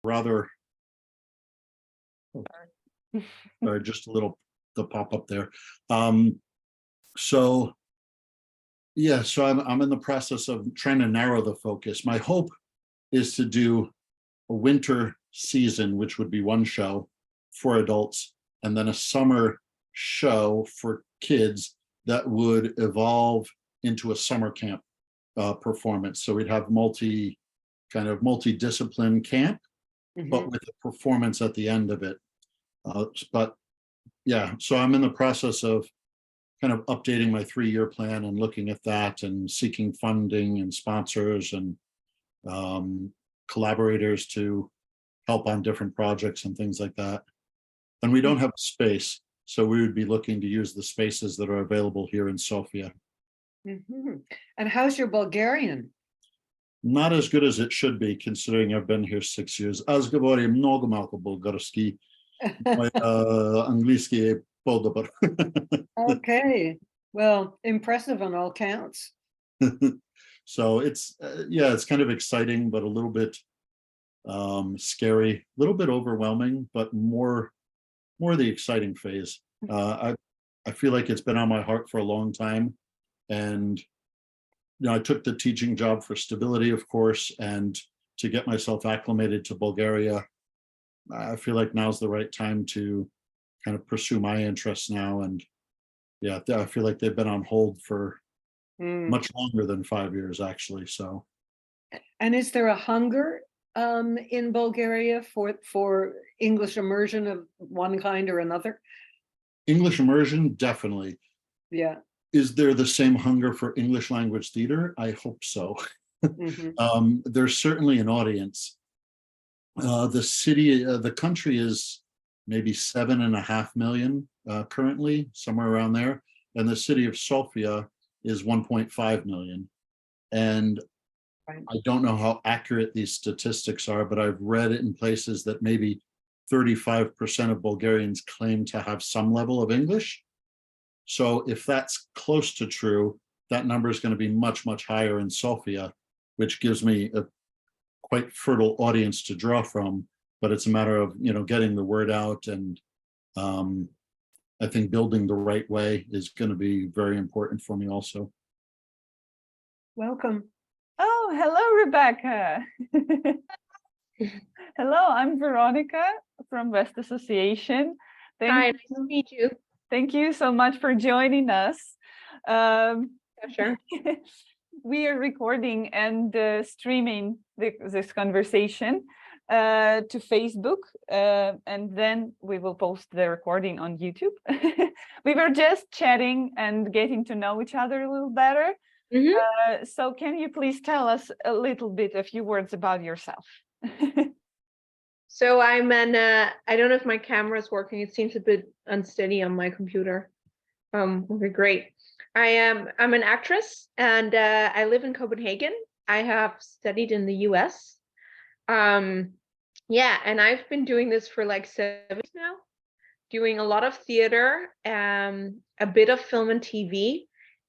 rather, or just a little the pop up there. So yeah, so I'm in the process of trying to narrow the focus. My hope is to do a winter season, which would be one show for adults, and then a summer show for kids that would evolve into a summer camp performance. So we'd have multi-discipline camp, but with a performance at the end of it. But yeah, so I'm in the process of kind of updating my 3-year plan and looking at that and seeking funding and sponsors and collaborators to help on different projects and things like that. And we don't have space, so we would be looking to use the spaces that are available here in Sofia. And how's your Bulgarian? Not as good as it should be, considering I've been here 6 years. Аз говоря много малко български. Английски е по-добър. Okay, well, impressive on all counts. So it's yeah, it's kind of exciting, but a little bit scary, a little bit overwhelming, but more the exciting phase. I feel like it's been on my heart for a long time, and I took the teaching job for stability, of course, and to get myself acclimated to Bulgaria. I feel like now's the right time to kind of pursue my interests now, and yeah, I feel like they've been on hold for much longer than 5 years, actually. So, and is there a hunger in Bulgaria for English immersion of one kind or another? English immersion, definitely. Yeah. Is there the same hunger for English language theater? I hope so. There's certainly an audience. The country is maybe 7.5 million currently, somewhere around there, and the city of Sofia is 1.5 million. And I don't know how accurate these statistics are, but I've read it in places that maybe 35% of Bulgarians claim to have some level of English. So if that's close to true, that number is going to be much, much higher in Sofia, which gives me a quite fertile audience to draw from. But it's a matter of, getting the word out, and I think building the right way is going to be very important for me also. Welcome. Oh, hello, Rebecca. Hello, I'm Veronica from West Association. Hi, nice to meet you. Thank you so much for joining us. Sure. We are recording and streaming this conversation to Facebook, and then we will post the recording on YouTube. We were just chatting and getting to know each other a little better. So can you please tell us a few words about yourself? So I'm I don't know if my camera is working. It seems a bit unsteady on my computer. Okay, great. I'm an actress, and I live in Copenhagen. I have studied in the US. Yeah, and I've been doing this for like 7 years now, doing a lot of theater, a bit of film and TV.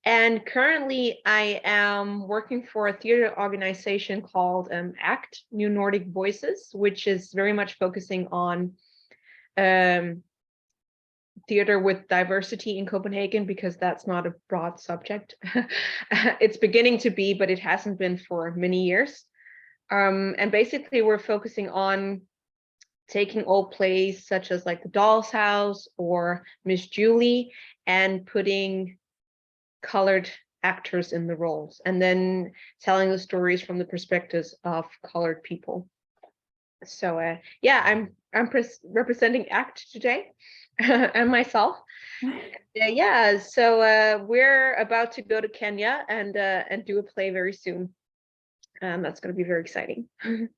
And currently I am working for a theater organization called ACT, New Nordic Voices, which is very much focusing on theater with diversity in Copenhagen, because that's not a broad subject. It's beginning to be, but it hasn't been for many years. And basically we're focusing on taking old plays such as like The Doll's House or Miss Julie and putting colored actors in the roles, and then telling the stories from the perspectives of colored people. So yeah, I'm representing ACT today and myself. Yeah, so we're about to go to Kenya and do a play very soon. And that's going to be very exciting.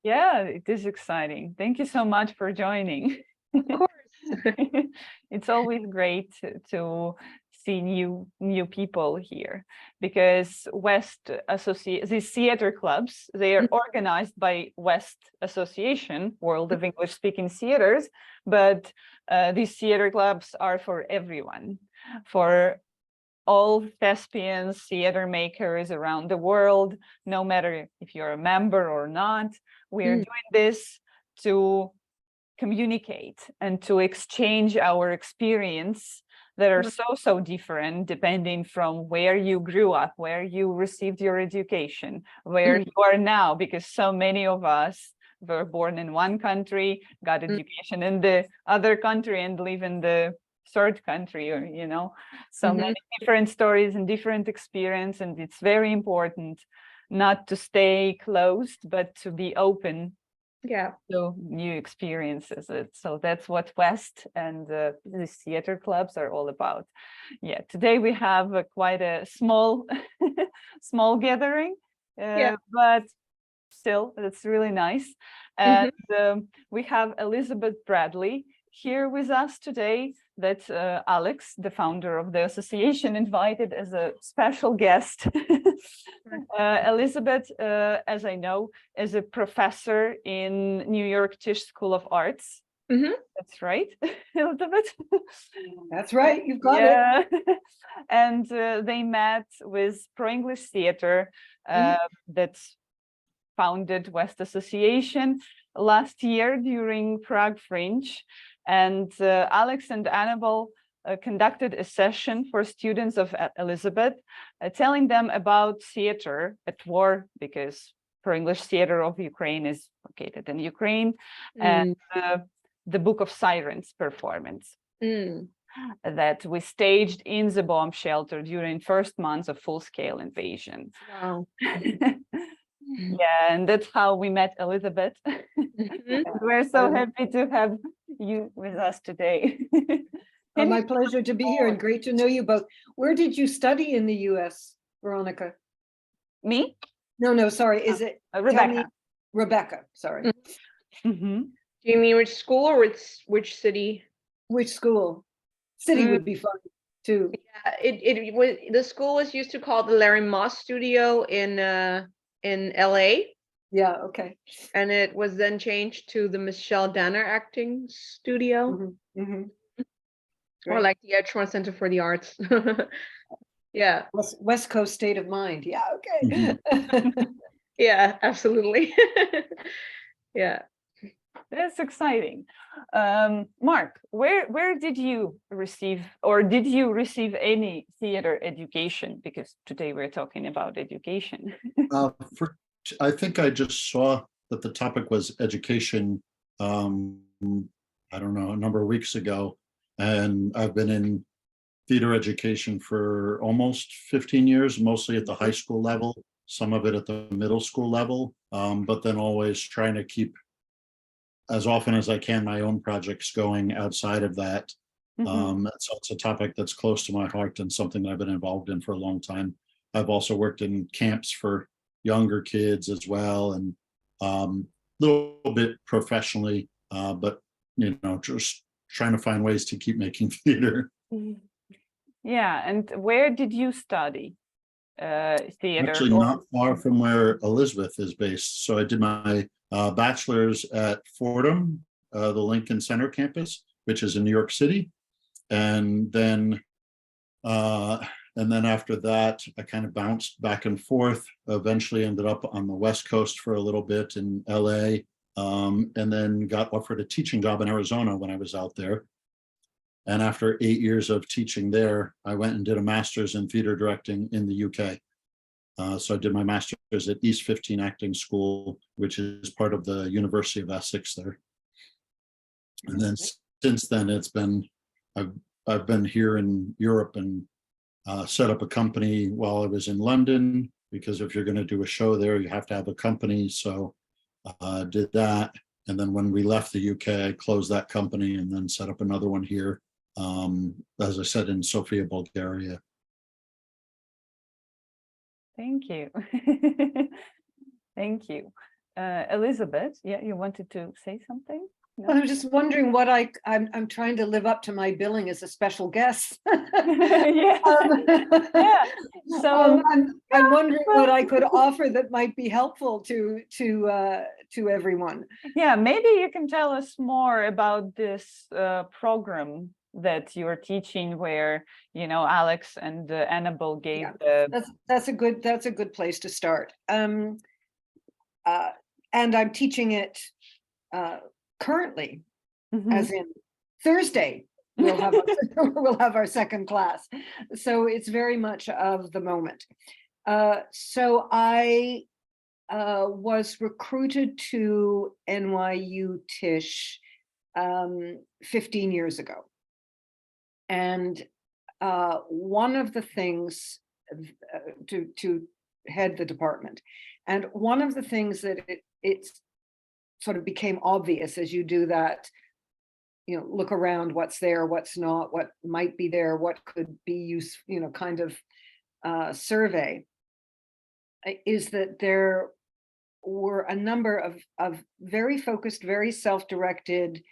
Yeah, it is exciting. Thank you so much for joining. Of course. It's always great to see new people here, because these theater clubs, they are organized by West Association, World of English Speaking Theaters, but these theater clubs are for everyone, for all thespians, theater makers around the world, no matter if you're a member or not. We are doing this to communicate and to exchange our experience that are so different depending from where you grew up, where you received your education, where you are now, because so many of us were born in one country, got education in the other country, and live in the third country, or so many different stories and different experience. And it's very important not to stay closed, but to be open to new experiences. So that's what West and the theater clubs are all about. Yeah, today we have quite a small small gathering, but still it's really nice. And we have Elizabeth Bradley here with us today, that Alex, the founder of the association, invited as a special guest. Elizabeth, as I know, is a professor in New York Tisch School of Arts. That's right, Elizabeth? That's right, you've got it. And they met with Pro English Theater that's founded West Association last year during Prague Fringe. And Alex and Annabelle conducted a session for students of Elizabeth, telling them about theater at war, because Pro English Theater of Ukraine is located in Ukraine, and the Book of Sirens performance that we staged in the bomb shelter during first months of full-scale invasion. Wow. Yeah, and that's how we met Elizabeth. We're so happy to have you with us today. My pleasure to be here, and great to know you both. Where did you study in the US, Veronica? Me? No, sorry. Is it Rebecca? Rebecca, sorry. Do you mean which school or which city? Which school? City would be fun too. Yeah, it was, the school was used to call the Larry Moss Studio in LA. Yeah, okay. And it was then changed to the Michelle Danner Acting Studio. Or like the Edgewater Center for the Arts. Yeah. West Coast state of mind. Yeah, okay. Yeah, absolutely. Yeah. That's exciting. Mark, where did you receive, or did you receive any theater education? Because today we're talking about education. I think I just saw that the topic was education, I don't know, a number of weeks ago. And I've been in theater education for almost 15 years, mostly at the high school level, some of it at the middle school level, but then always trying to keep, as often as I can, my own projects going outside of that. So it's a topic that's close to my heart and something that I've been involved in for a long time. I've also worked in camps for younger kids as well, and a little bit professionally, but just trying to find ways to keep making theater. Yeah, and where did you study theater? Actually, not far from where Elizabeth is based. So I did my bachelor's at Fordham, the Lincoln Center campus, which is in New York City, and then after that, I kind of bounced back and forth. Eventually, ended up on the West Coast for a little bit in LA. And then got offered a teaching job in Arizona when I was out there. And after 8 years of teaching there, I went and did a master's in theater directing in the UK. So I did my master's at East 15 Acting School, which is part of the University of Essex there. And then since then, I've been here in Europe and set up a company while I was in London, because if you're going to do a show there, you have to have a company. So did that, and then when we left the UK, I closed that company and then set up another one here, as I said, in Sofia, Bulgaria. Thank you. Thank you. Elizabeth, yeah, you wanted to say something? No? I was just wondering what I'm trying to live up to my billing as a special guest. Yeah. Yeah. So I'm wondering what I could offer that might be helpful to everyone. Yeah, maybe you can tell us more about this program that you're teaching, where Alex and Annabelle gave. That's a good place to start. And I'm teaching it currently, Mhm. as in Thursday, we'll have we'll have our second class. So it's very much of the moment. So I was recruited to NYU Tisch 15 years ago. And one of the things to head the department, and one of the things that it's sort of became obvious as you do that, you know, look around, what's there, what's not, what might be there, what could be used, you know, kind of survey, is that there were a number of very focused, very self-directed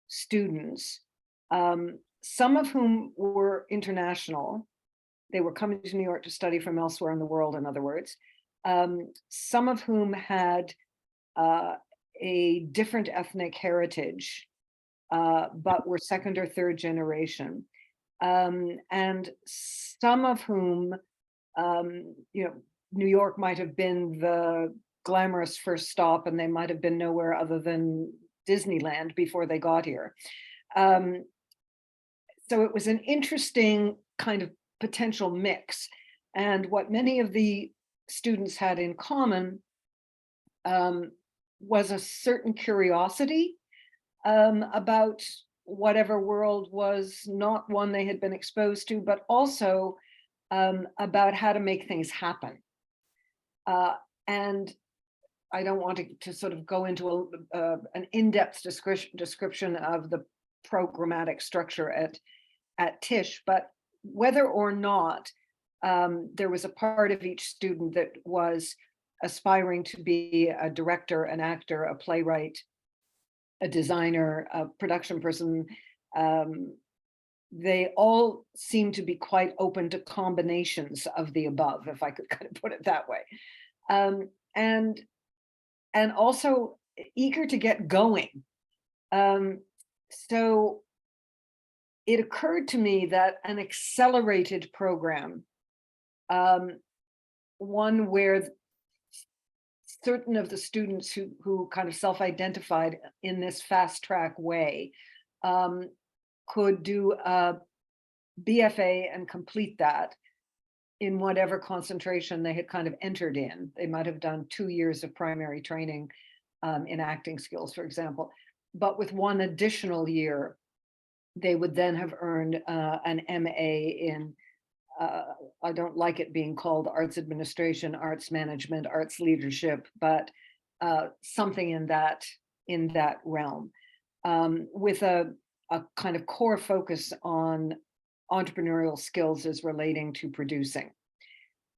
students, some of whom were international. They were coming to New York to study from elsewhere in the world, in other words. Some of whom had a different ethnic heritage, but were second or third generation. And some of whom, you know, New York might have been the glamorous first stop, and they might have been nowhere other than Disneyland before they got here. So it was an interesting kind of potential mix. And what many of the students had in common was a certain curiosity about whatever world was not one they had been exposed to, but also about how to make things happen. And I don't want to sort of go into an in-depth description of the programmatic structure at Tisch, but whether or not there was a part of each student that was aspiring to be a director, an actor, a playwright, a designer, a production person, they all seem to be quite open to combinations of the above, if I could kind of put it that way. And also eager to get going. So it occurred to me that an accelerated program, one where certain of the students who kind of self-identified in this fast track way could do a BFA and complete that in whatever concentration they had kind of entered in. They might have done 2 years of primary training in acting skills, for example, but with one additional year, they would then have earned an MA in, I don't like it being called arts administration, arts management, arts leadership, but something in that realm, with a kind of core focus on entrepreneurial skills as relating to producing.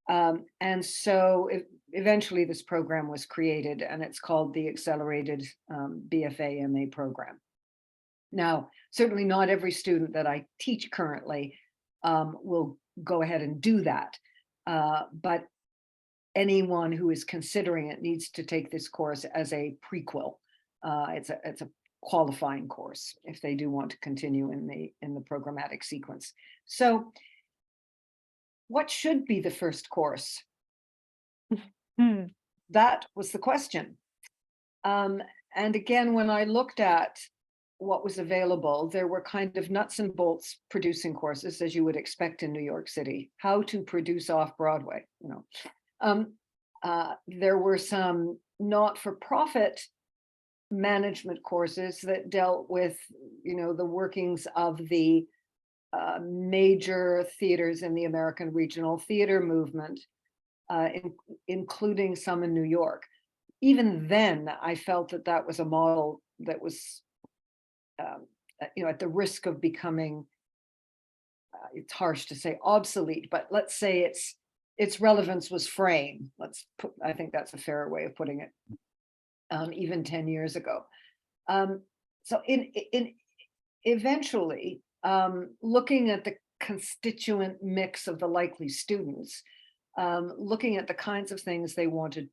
And so eventually this program was created, and it's called the Accelerated BFA MA program. Now, certainly not every student that I teach currently will go ahead and do that, but anyone who is considering it needs to take this course as a prequel. It's a qualifying course if they do want to continue in the programmatic sequence. So what should be the first course? That was the question. And again, when I looked at what was available, there were kind of nuts and bolts producing courses, as you would expect in New York City, how to produce off Broadway, you know. There were some not-for-profit management courses that dealt with, you know, the workings of the major theaters in the American regional theater movement, including some in New York. Even then, I felt that that was a model that was, you know, at the risk of becoming, it's harsh to say obsolete, but let's say its relevance was fraying. I think that's a fairer way of putting it, even 10 years ago. So eventually, looking at the constituent mix of the likely students, looking at the kinds of things they wanted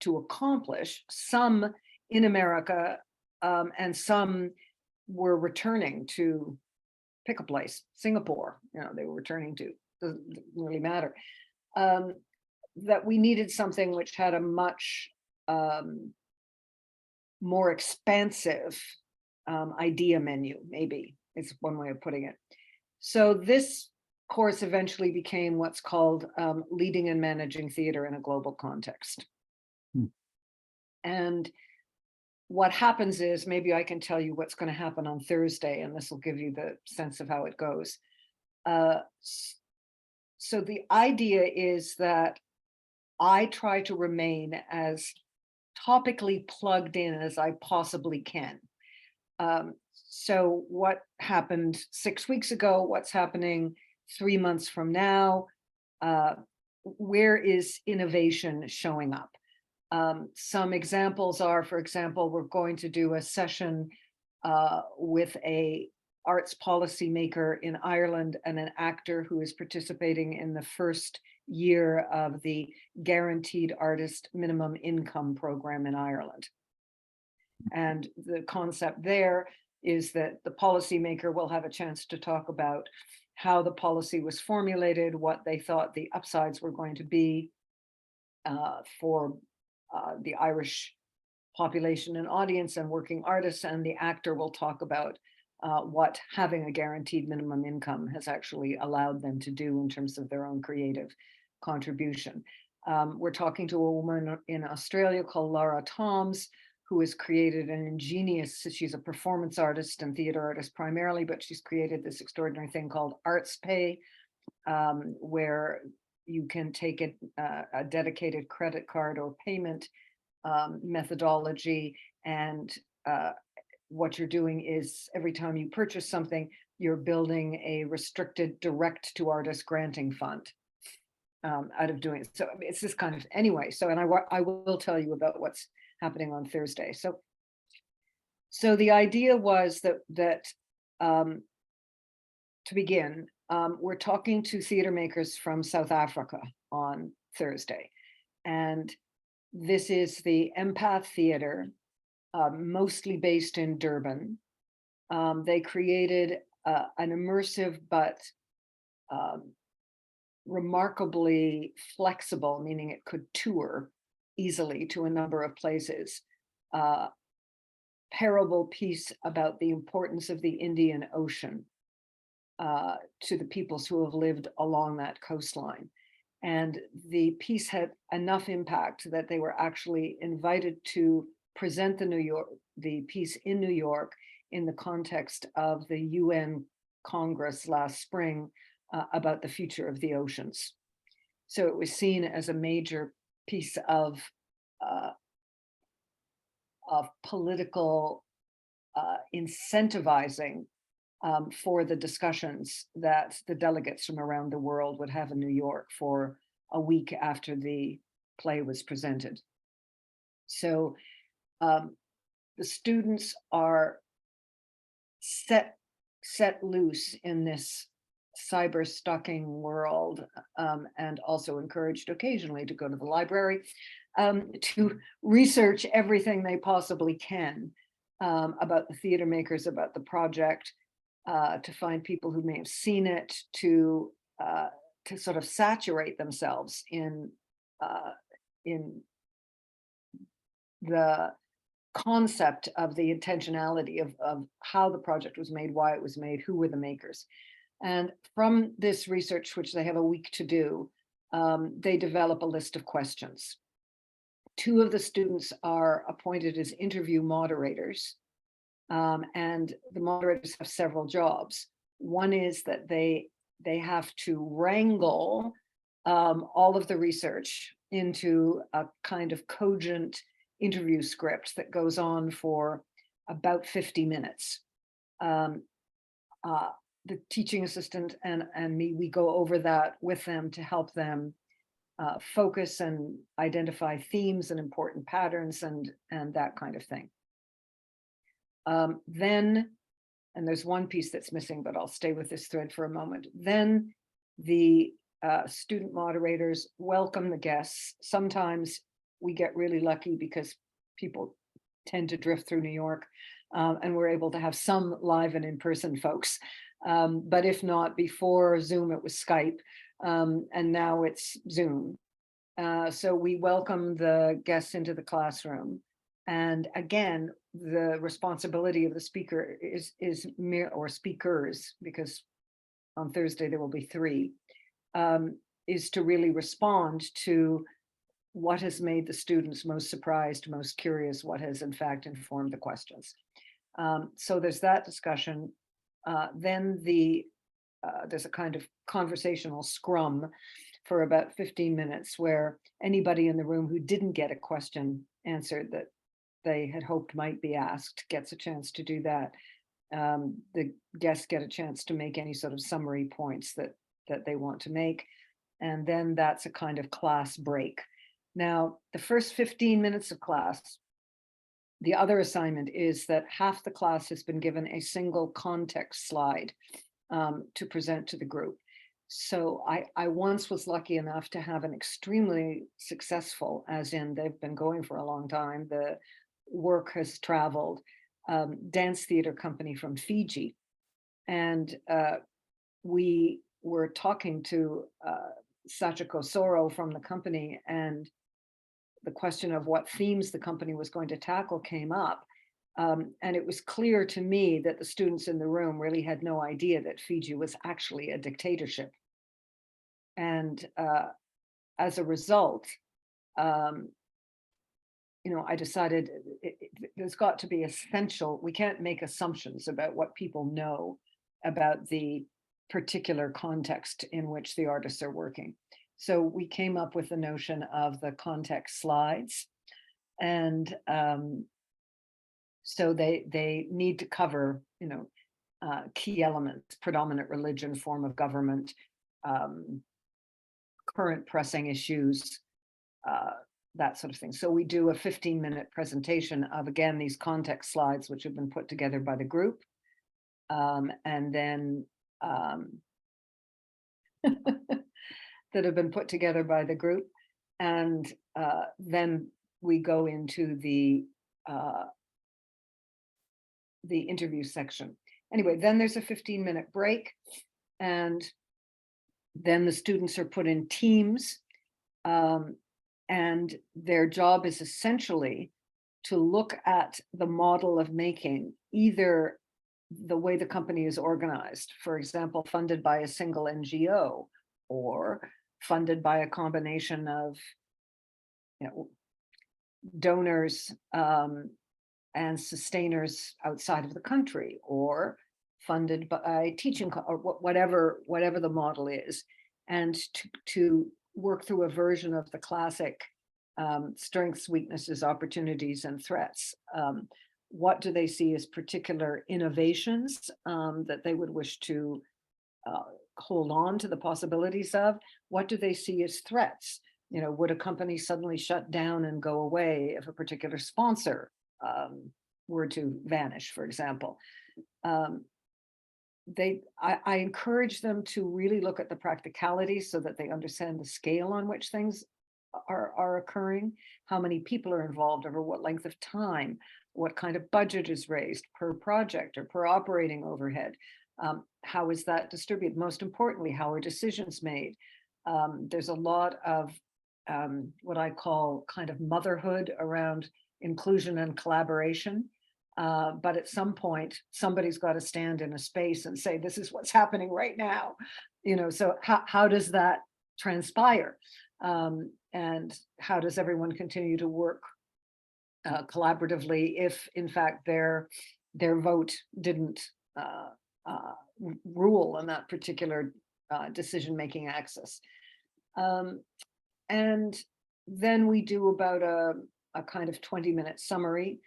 to accomplish, some in America, and some were returning to, pick a place, Singapore, you know, they were returning to, doesn't really matter, that we needed something which had a much more expansive idea menu, maybe is one way of putting it. So this course eventually became what's called Leading and Managing Theater in a Global Context. And what happens is, maybe I can tell you what's going to happen on Thursday, and this will give you the sense of how it goes. So the idea is that I try to remain as topically plugged in as I possibly can. So what happened 6 weeks ago, what's happening 3 months from now, where is innovation showing up? Some examples are, for example, we're going to do a session with a arts policymaker in Ireland and an actor who is participating in the first year of the Guaranteed Artist Minimum Income Program in Ireland. And the concept there is that the policymaker will have a chance to talk about how the policy was formulated, what they thought the upsides were going to be for the Irish population and audience and working artists, and the actor will talk about what having a guaranteed minimum income has actually allowed them to do in terms of their own creative contribution. We're talking to a woman in Australia called Laura Toms, who has created an ingenious, she's a performance artist and theater artist primarily, but she's created this extraordinary thing called Arts Pay, where you can take a dedicated credit card or payment methodology, and what you're doing is every time you purchase something, you're building a restricted direct to artist granting fund out of doing it. So it's this kind of, anyway, so, and I will tell you about what's happening on Thursday. So the idea was that to begin, we're talking to theater makers from South Africa on Thursday. And this is the Empath Theater, mostly based in Durban. They created an immersive but remarkably flexible, meaning it could tour easily to a number of places, parable piece about the importance of the Indian Ocean to the peoples who have lived along that coastline. And the piece had enough impact that they were actually invited to present the piece in New York in the context of the UN Congress last spring about the future of the oceans. So it was seen as a major piece of political incentivizing for the discussions that the delegates from around the world would have in New York for a week after the play was presented. So the students are set loose in this cyber stalking world, and also encouraged occasionally to go to the library to research everything they possibly can about the theater makers, about the project, to find people who may have seen it, to sort of saturate themselves in the concept of the intentionality of how the project was made, why it was made, who were the makers. And from this research, which they have a week to do, they develop a list of questions. 2 of the students are appointed as interview moderators, and the moderators have several jobs. One is that they have to wrangle all of the research into a kind of cogent interview script that goes on for about 50 minutes. The teaching assistant and me, we go over that with them to help them focus and identify themes and important patterns and that kind of thing. Then, and there's one piece that's missing, but I'll stay with this thread for a moment. Then the student moderators welcome the guests. Sometimes we get really lucky because people tend to drift through New York, and we're able to have some live and in-person folks. But if not, before Zoom, it was Skype, and now it's Zoom. So we welcome the guests into the classroom, And again, the responsibility of the speaker is mere, or speakers, because on Thursday there will be 3, is to really respond to what has made the students most surprised, most curious, what has in fact informed the questions. So there's that discussion. Then there's a kind of conversational scrum for about 15 minutes where anybody in the room who didn't get a question answered that they had hoped might be asked gets a chance to do that. The guests get a chance to make any sort of summary points that they want to make. And then that's a kind of class break. Now, the first 15 minutes of class, the other assignment is that half the class has been given a single context slide to present to the group. So I once was lucky enough to have an extremely successful, as in they've been going for a long time, the work has traveled, dance theater company from Fiji. And we were talking to Sachiko Soro from the company, and the question of what themes the company was going to tackle came up. And it was clear to me that the students in the room really had no idea that Fiji was actually a dictatorship. And as a result, I decided there's got to be essential, we can't make assumptions about what people know about the particular context in which the artists are working. So we came up with the notion of the context slides. And so they need to cover, key elements: predominant religion, form of government, current pressing issues, that sort of thing. So we do a 15-minute presentation of, again, these context slides, which have been put together by the group. And then that have been put together by the group. And then we go into the interview section. Anyway, then there's a 15-minute break, and then the students are put in teams, and their job is essentially to look at the model of making, either the way the company is organized, for example, funded by a single NGO, or funded by a combination of donors and sustainers outside of the country, or funded by teaching, or whatever the model is, and to work through a version of the classic strengths, weaknesses, opportunities, and threats. What do they see as particular innovations that they would wish to hold on to the possibilities of? What do they see as threats? Would a company suddenly shut down and go away if a particular sponsor were to vanish, for example? I encourage them to really look at the practicalities so that they understand the scale on which things are occurring, how many people are involved, over what length of time, what kind of budget is raised per project or per operating overhead. How is that distributed? Most importantly, how are decisions made? There's a lot of what I call kind of motherhood around inclusion and collaboration. But at some point, somebody's got to stand in a space and say, this is what's happening right now. So how does that transpire? And how does everyone continue to work collaboratively if, in fact, their vote didn't rule on that particular decision-making axis? And then we do about a kind of 20-minute summary.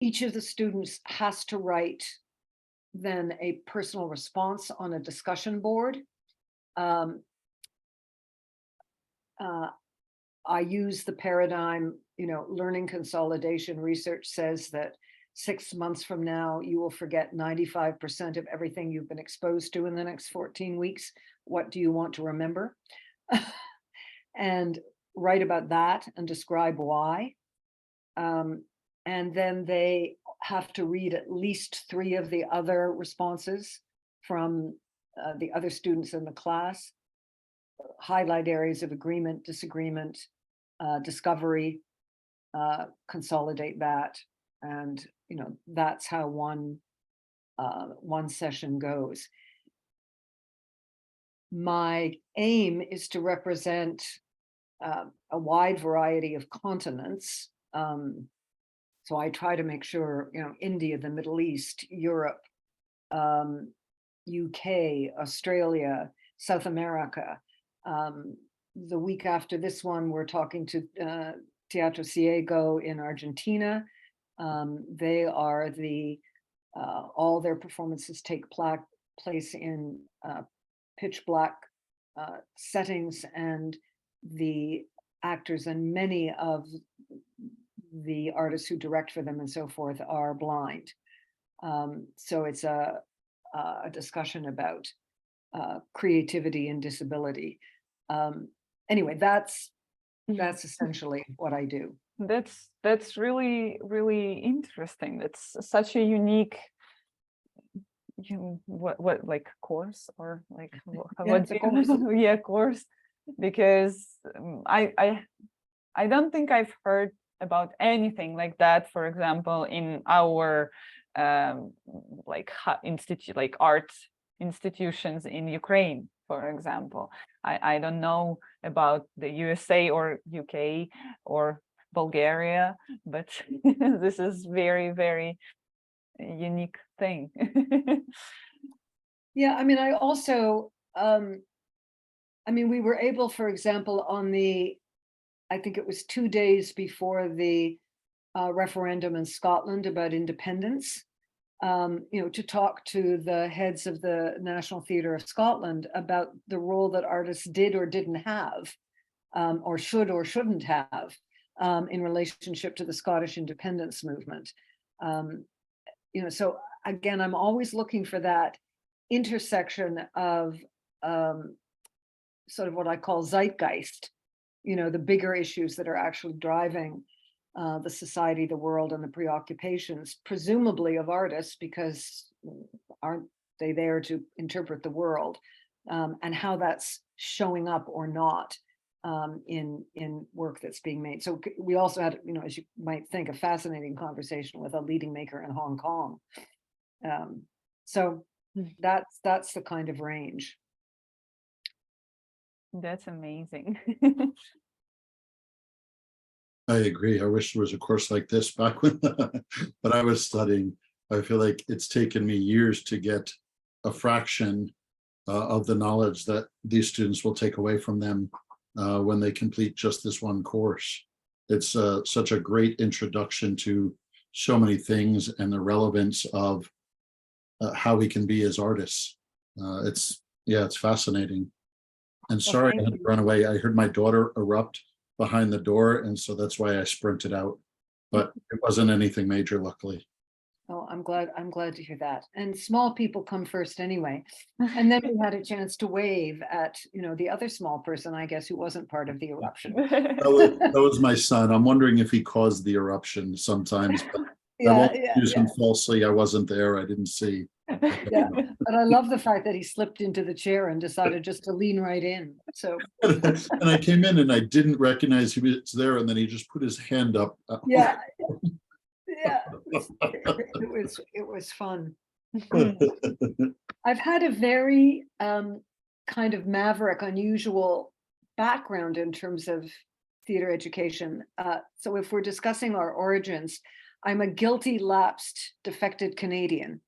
Each of the students has to write then a personal response on a discussion board. I use the paradigm, learning consolidation. Research says that 6 months from now, you will forget 95% of everything you've been exposed to in the next 14 weeks. What do you want to remember? And write about that and describe why. And then they have to read at least 3 of the other responses from the other students in the class, highlight areas of agreement, disagreement, discovery, consolidate that. And, that's how one session goes. My aim is to represent a wide variety of continents. So I try to make sure, India, the Middle East, Europe, UK, Australia, South America. The week after this one, we're talking to Teatro Ciego in Argentina. They are all their performances take place in pitch black settings, and the actors and many of the artists who direct for them and so forth are blind. So it's a discussion about creativity and disability. Anyway, that's essentially what I do. That's really, really interesting. That's such a unique, what like course, or like what do you, yeah, course, because I don't think I've heard about anything like that, for example, in our like art institutions in Ukraine, for example. I don't know about the USA or UK or Bulgaria, but this is very, very unique thing. Yeah, I mean, I also, we were able, for example, I think it was 2 days before the referendum in Scotland about independence, to talk to the heads of the National Theatre of Scotland about the role that artists did or didn't have, or should or shouldn't have, in relationship to the Scottish independence movement. So again, I'm always looking for that intersection of sort of what I call zeitgeist, the bigger issues that are actually driving the society, the world, and the preoccupations, presumably of artists, because aren't they there to interpret the world, and how that's showing up or not in work that's being made. So we also had, as you might think, a fascinating conversation with a leading maker in Hong Kong. So that's the kind of range. That's amazing. I agree. I wish there was a course like this back when but I was studying. I feel like it's taken me years to get a fraction of the knowledge that these students will take away from them when they complete just this one course. It's such a great introduction to so many things and the relevance of how we can be as artists. It's fascinating. And sorry, I had to run away. I heard my daughter erupt behind the door, and so that's why I sprinted out. But it wasn't anything major, luckily. Oh, I'm glad to hear that. And small people come first anyway. And then we had a chance to wave at, the other small person, I guess, who wasn't part of the eruption. That was my son. I'm wondering if he caused the eruption sometimes. But I won't accuse him falsely. I wasn't there. I didn't see. Yeah, but I love the fact that he slipped into the chair and decided just to lean right in. So and I came in and I didn't recognize he was there, and then he just put his hand up. Yeah. It was fun. I've had a very kind of maverick, unusual background in terms of theater education. So if we're discussing our origins, I'm a guilty, lapsed, defected Canadian.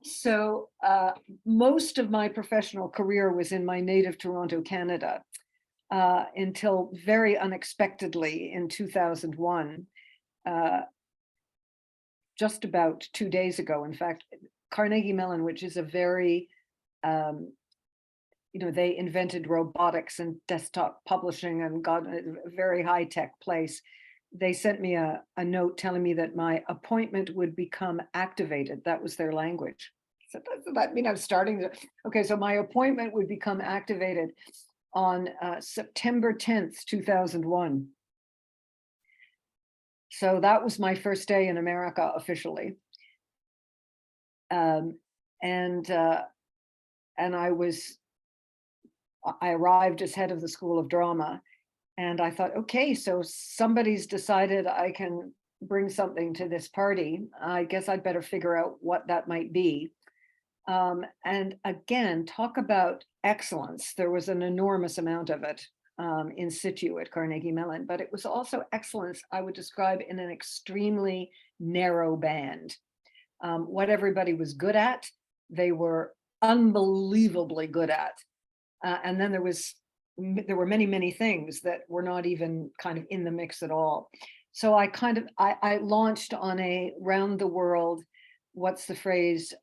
So most of my professional career was in my native Toronto, Canada, until very unexpectedly in 2001, just about 2 days ago, in fact, Carnegie Mellon, which is a very, they invented robotics and desktop publishing and got a very high-tech place. They sent me a note telling me that my appointment would become activated. That was their language. So does that mean I'm starting to, okay, so my appointment would become activated on September 10th, 2001. So that was my first day in America officially. And I arrived as head of the School of Drama. And I thought, okay, so somebody's decided I can bring something to this party. I guess I'd better figure out what that might be. And again, talk about excellence. There was an enormous amount of it in situ at Carnegie Mellon, but it was also excellence I would describe in an extremely narrow band. What everybody was good at, they were unbelievably good at. And then there were many, many things that were not even kind of in the mix at all. So I launched on a round the world, what's the phrase?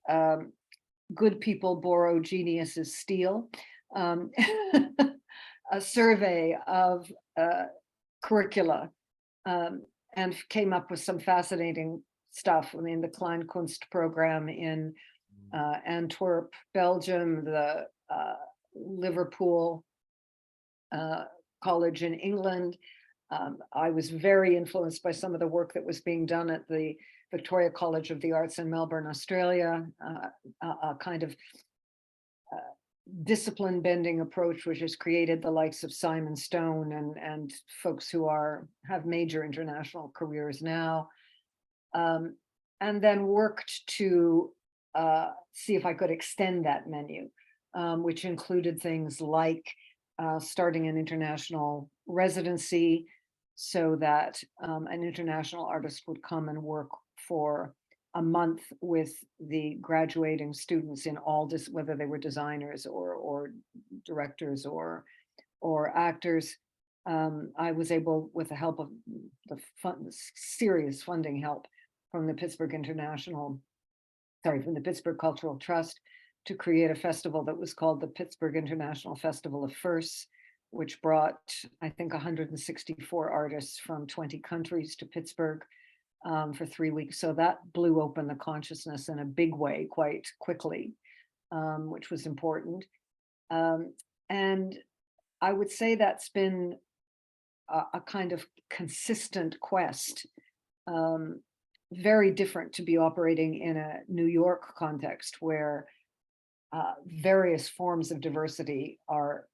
Good people borrow, geniuses steal. A survey of curricula and came up with some fascinating stuff. I mean, the Kleinkunst program in Antwerp, Belgium, the Liverpool College in England. I was very influenced by some of the work that was being done at the Victoria College of the Arts in Melbourne, Australia, a kind of discipline bending approach, which has created the likes of Simon Stone and folks who have major international careers now. And then worked to see if I could extend that menu, which included things like starting an international residency so that an international artist would come and work for a month with the graduating students in all this, whether they were designers or directors or actors. I was able, with the help of the serious funding help from the Pittsburgh Cultural Trust, to create a festival that was called the Pittsburgh International Festival of Firsts, which brought, I think, 164 artists from 20 countries to Pittsburgh for 3 weeks. So that blew open the consciousness in a big way quite quickly, which was important. And I would say that's been a kind of consistent quest, very different to be operating in a New York context where various forms of diversity are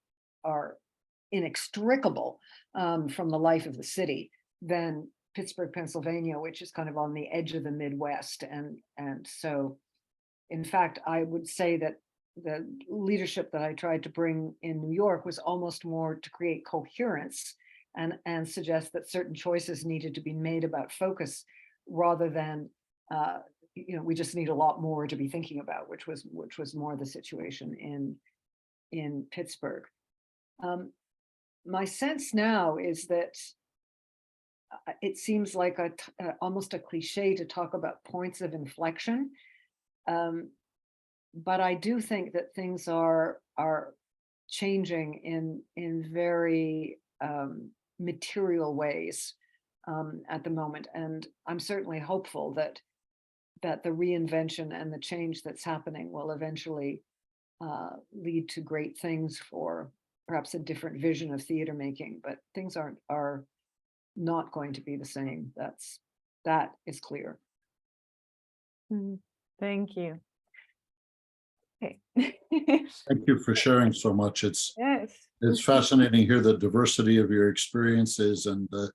inextricable from the life of the city, than Pittsburgh, Pennsylvania, which is kind of on the edge of the Midwest. And so, in fact, I would say that the leadership that I tried to bring in New York was almost more to create coherence and suggest that certain choices needed to be made about focus, rather than we just need a lot more to be thinking about, which was more the situation in Pittsburgh. My sense now is that it seems like almost a cliche to talk about points of inflection, but I do think that things are changing in very material ways at the moment, and I'm certainly hopeful that the reinvention and the change that's happening will eventually lead to great things for perhaps a different vision of theater making. But things are not going to be the same. That is clear. Thank you. Okay. Thank you for sharing so much. It's Yes. fascinating to hear the diversity of your experiences and the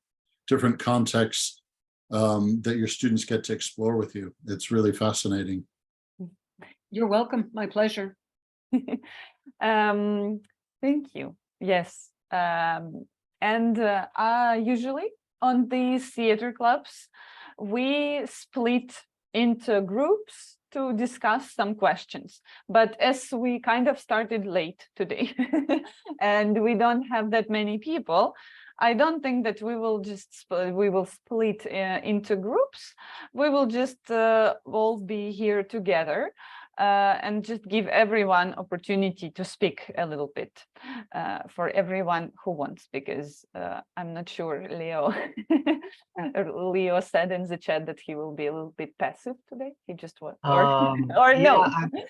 different contexts that your students get to explore with you. It's really fascinating. You're welcome. My pleasure. Thank you. Yes. And usually on these theater clubs, we split into groups to discuss some questions. But as we kind of started late today and we don't have that many people, I don't think that we will split into groups. We will just all be here together and just give everyone opportunity to speak a little bit for everyone who wants, because I'm not sure, Leo said in the chat that he will be a little bit passive today. He just was, or yeah, no.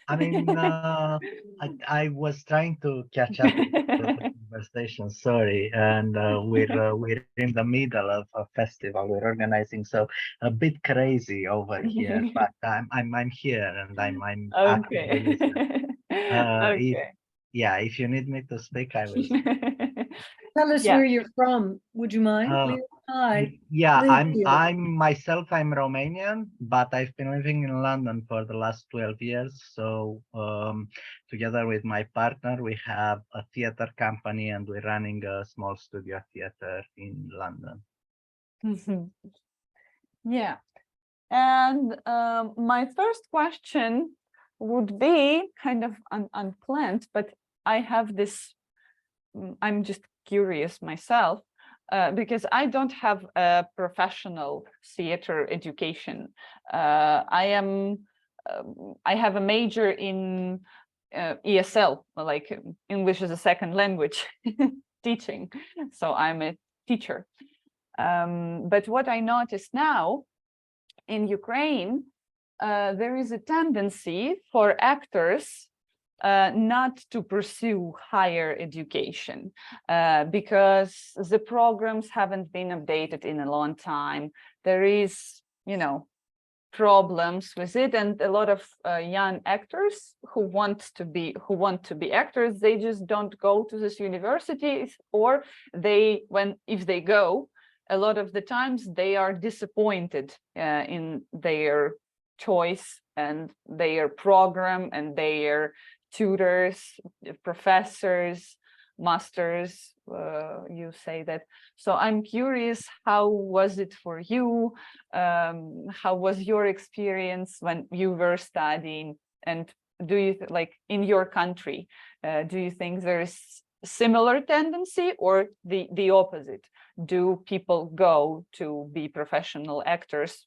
I mean, I was trying to catch up with the conversation, sorry, and we're in the middle of a festival we're organizing, so a bit crazy over here, but I'm here and I'm actively listening. Okay. If you need me to speak, I will. Tell us Yeah. where you're from. Would you mind? Uh, Leo? Hi. Yeah, Thank you. I'm myself, I'm Romanian, but I've been living in London for the last 12 years. So together with my partner, we have a theater company and we're running a small studio theater in London. Mhm. Yeah. And my first question would be kind of unplanned, but I have this, I'm just curious myself, because I don't have a professional theater education. I have a major in ESL, like English as a second language teaching. So I'm a teacher. But what I notice now in Ukraine, there is a tendency for actors not to pursue higher education because the programs haven't been updated in a long time. There is, problems with it, and a lot of young actors who want to be actors, they just don't go to these universities, or if they go, a lot of the times they are disappointed in their choice and their program and their tutors, professors, masters, you say that. So I'm curious, how was it for you? How was your experience when you were studying? And do you like in your country, do you think there's similar tendency or the opposite? Do people go to be professional actors?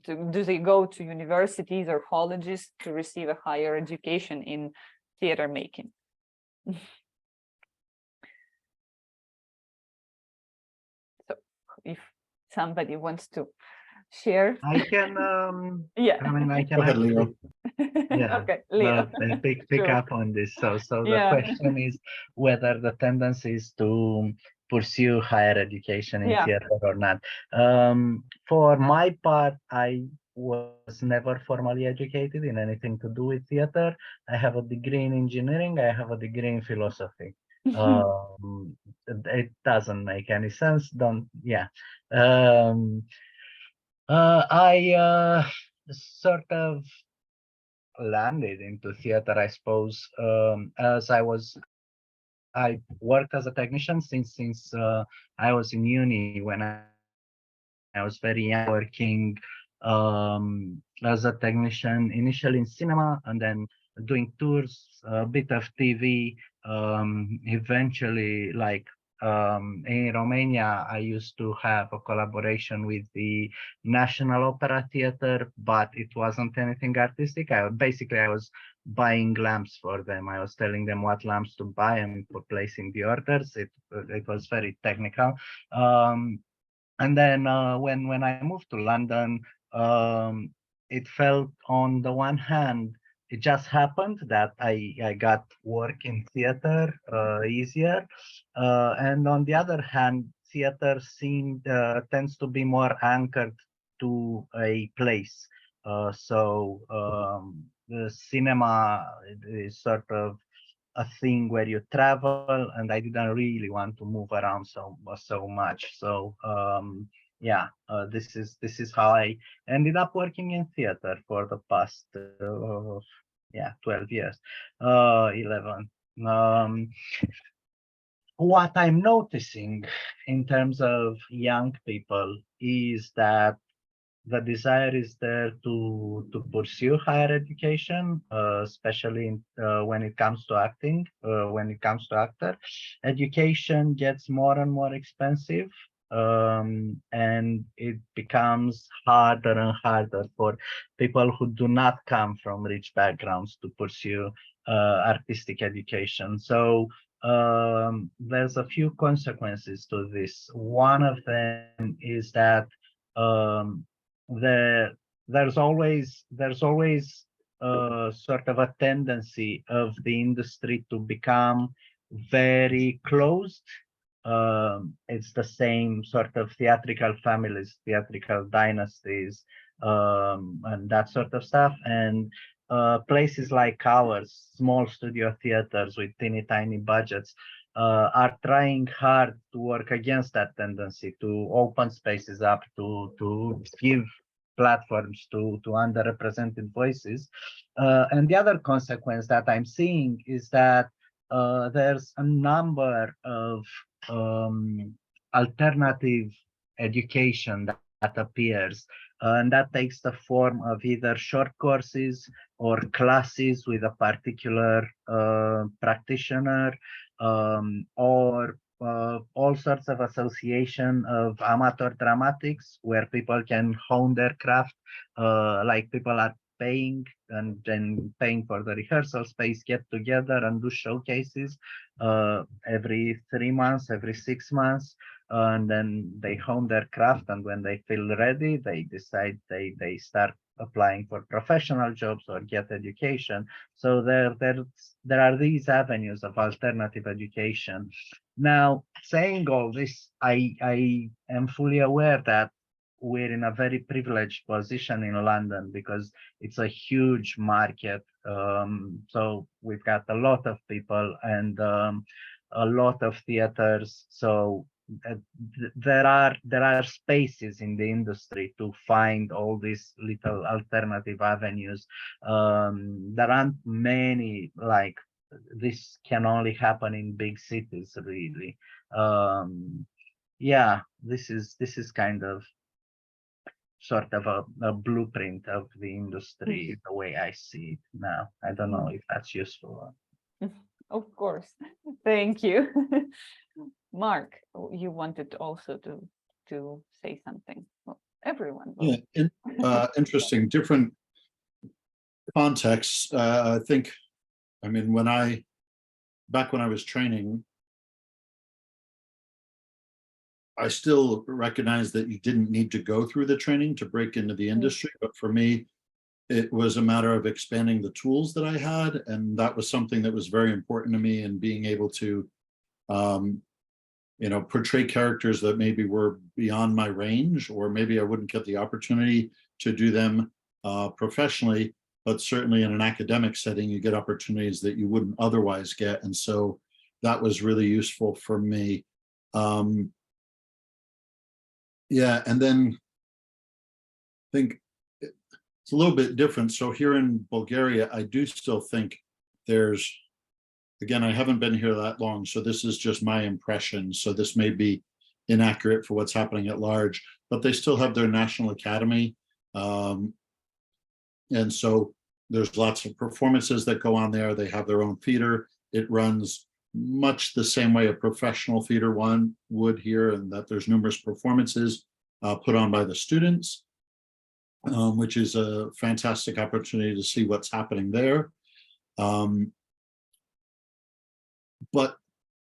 Do they go to universities or colleges to receive a higher education in theater making? So if somebody wants to share. I can, Yeah. I mean, I can Go ahead, actually, Leo. yeah, Okay, Leo. pick Sure. up on this. So the Yeah. question is whether the tendency is to pursue higher education in Yeah. theater or not. For my part, I was never formally educated in anything to do with theater. I have a degree in engineering. I have a degree in philosophy. It doesn't make any sense. Yeah. I sort of landed into theater, I suppose, as I worked as a technician since I was in uni. When I was very young, working as a technician, initially in cinema, and then doing tours, a bit of TV. Eventually, like in Romania, I used to have a collaboration with the National Opera Theater, but it wasn't anything artistic. I was buying lamps for them. I was telling them what lamps to buy and for placing the orders. It was very technical. And then when I moved to London, it felt on the one hand, it just happened that I got work in theater easier. And on the other hand, theater tends to be more anchored to a place. The cinema is sort of a thing where you travel, and I didn't really want to move around so much. So yeah, this is how I ended up working in theater for the past 12 years, 11. Um, what I'm noticing in terms of young people is that the desire is there to pursue higher education, especially when it comes to acting, when it comes to actor. Education gets more and more expensive, and it becomes harder and harder for people who do not come from rich backgrounds to pursue artistic education. So there's a few consequences to this. One of them is that um, there's always sort of a tendency of the industry to become very closed. It's the same sort of theatrical families, theatrical dynasties, and that sort of stuff. And places like ours, small studio theaters with teeny tiny budgets, are trying hard to work against that tendency to open spaces up, to give platforms to underrepresented voices. And the other consequence that I'm seeing is that there's a number of alternative education that appears, and that takes the form of either short courses or classes with a particular practitioner, or all sorts of association of amateur dramatics where people can hone their craft, like people are paying and then paying for the rehearsal space, get together and do showcases every 3 months, every 6 months, and then they hone their craft, and when they feel ready, they decide they start applying for professional jobs or get education. So there are these avenues of alternative education. Now, saying all this, I am fully aware that we're in a very privileged position in London because it's a huge market. So we've got a lot of people and a lot of theaters. So there are spaces in the industry to find all these little alternative avenues. There aren't many, like, this can only happen in big cities, really. Yeah, this is kind of sort of a blueprint of the industry, the way I see it now. I don't know if that's useful. Of course. Thank you. Mark, you wanted also to say something. Well, everyone. will. Yeah, interesting, different contexts. I think, I mean, back when I was training, I still recognize that you didn't need to go through the training to break into the industry, but for me, it was a matter of expanding the tools that I had, and that was something that was very important to me, and being able to portray characters that maybe were beyond my range, or maybe I wouldn't get the opportunity to do them professionally, but certainly in an academic setting, you get opportunities that you wouldn't otherwise get. And so that was really useful for me. Yeah, and then I think it's a little bit different. So here in Bulgaria, I do still think there's, again, I haven't been here that long, so this is just my impression. So this may be inaccurate for what's happening at large, but they still have their national academy. And so there's lots of performances that go on there. They have their own theater. It runs much the same way a professional theater one would here, and that there's numerous performances put on by the students, which is a fantastic opportunity to see what's happening there. But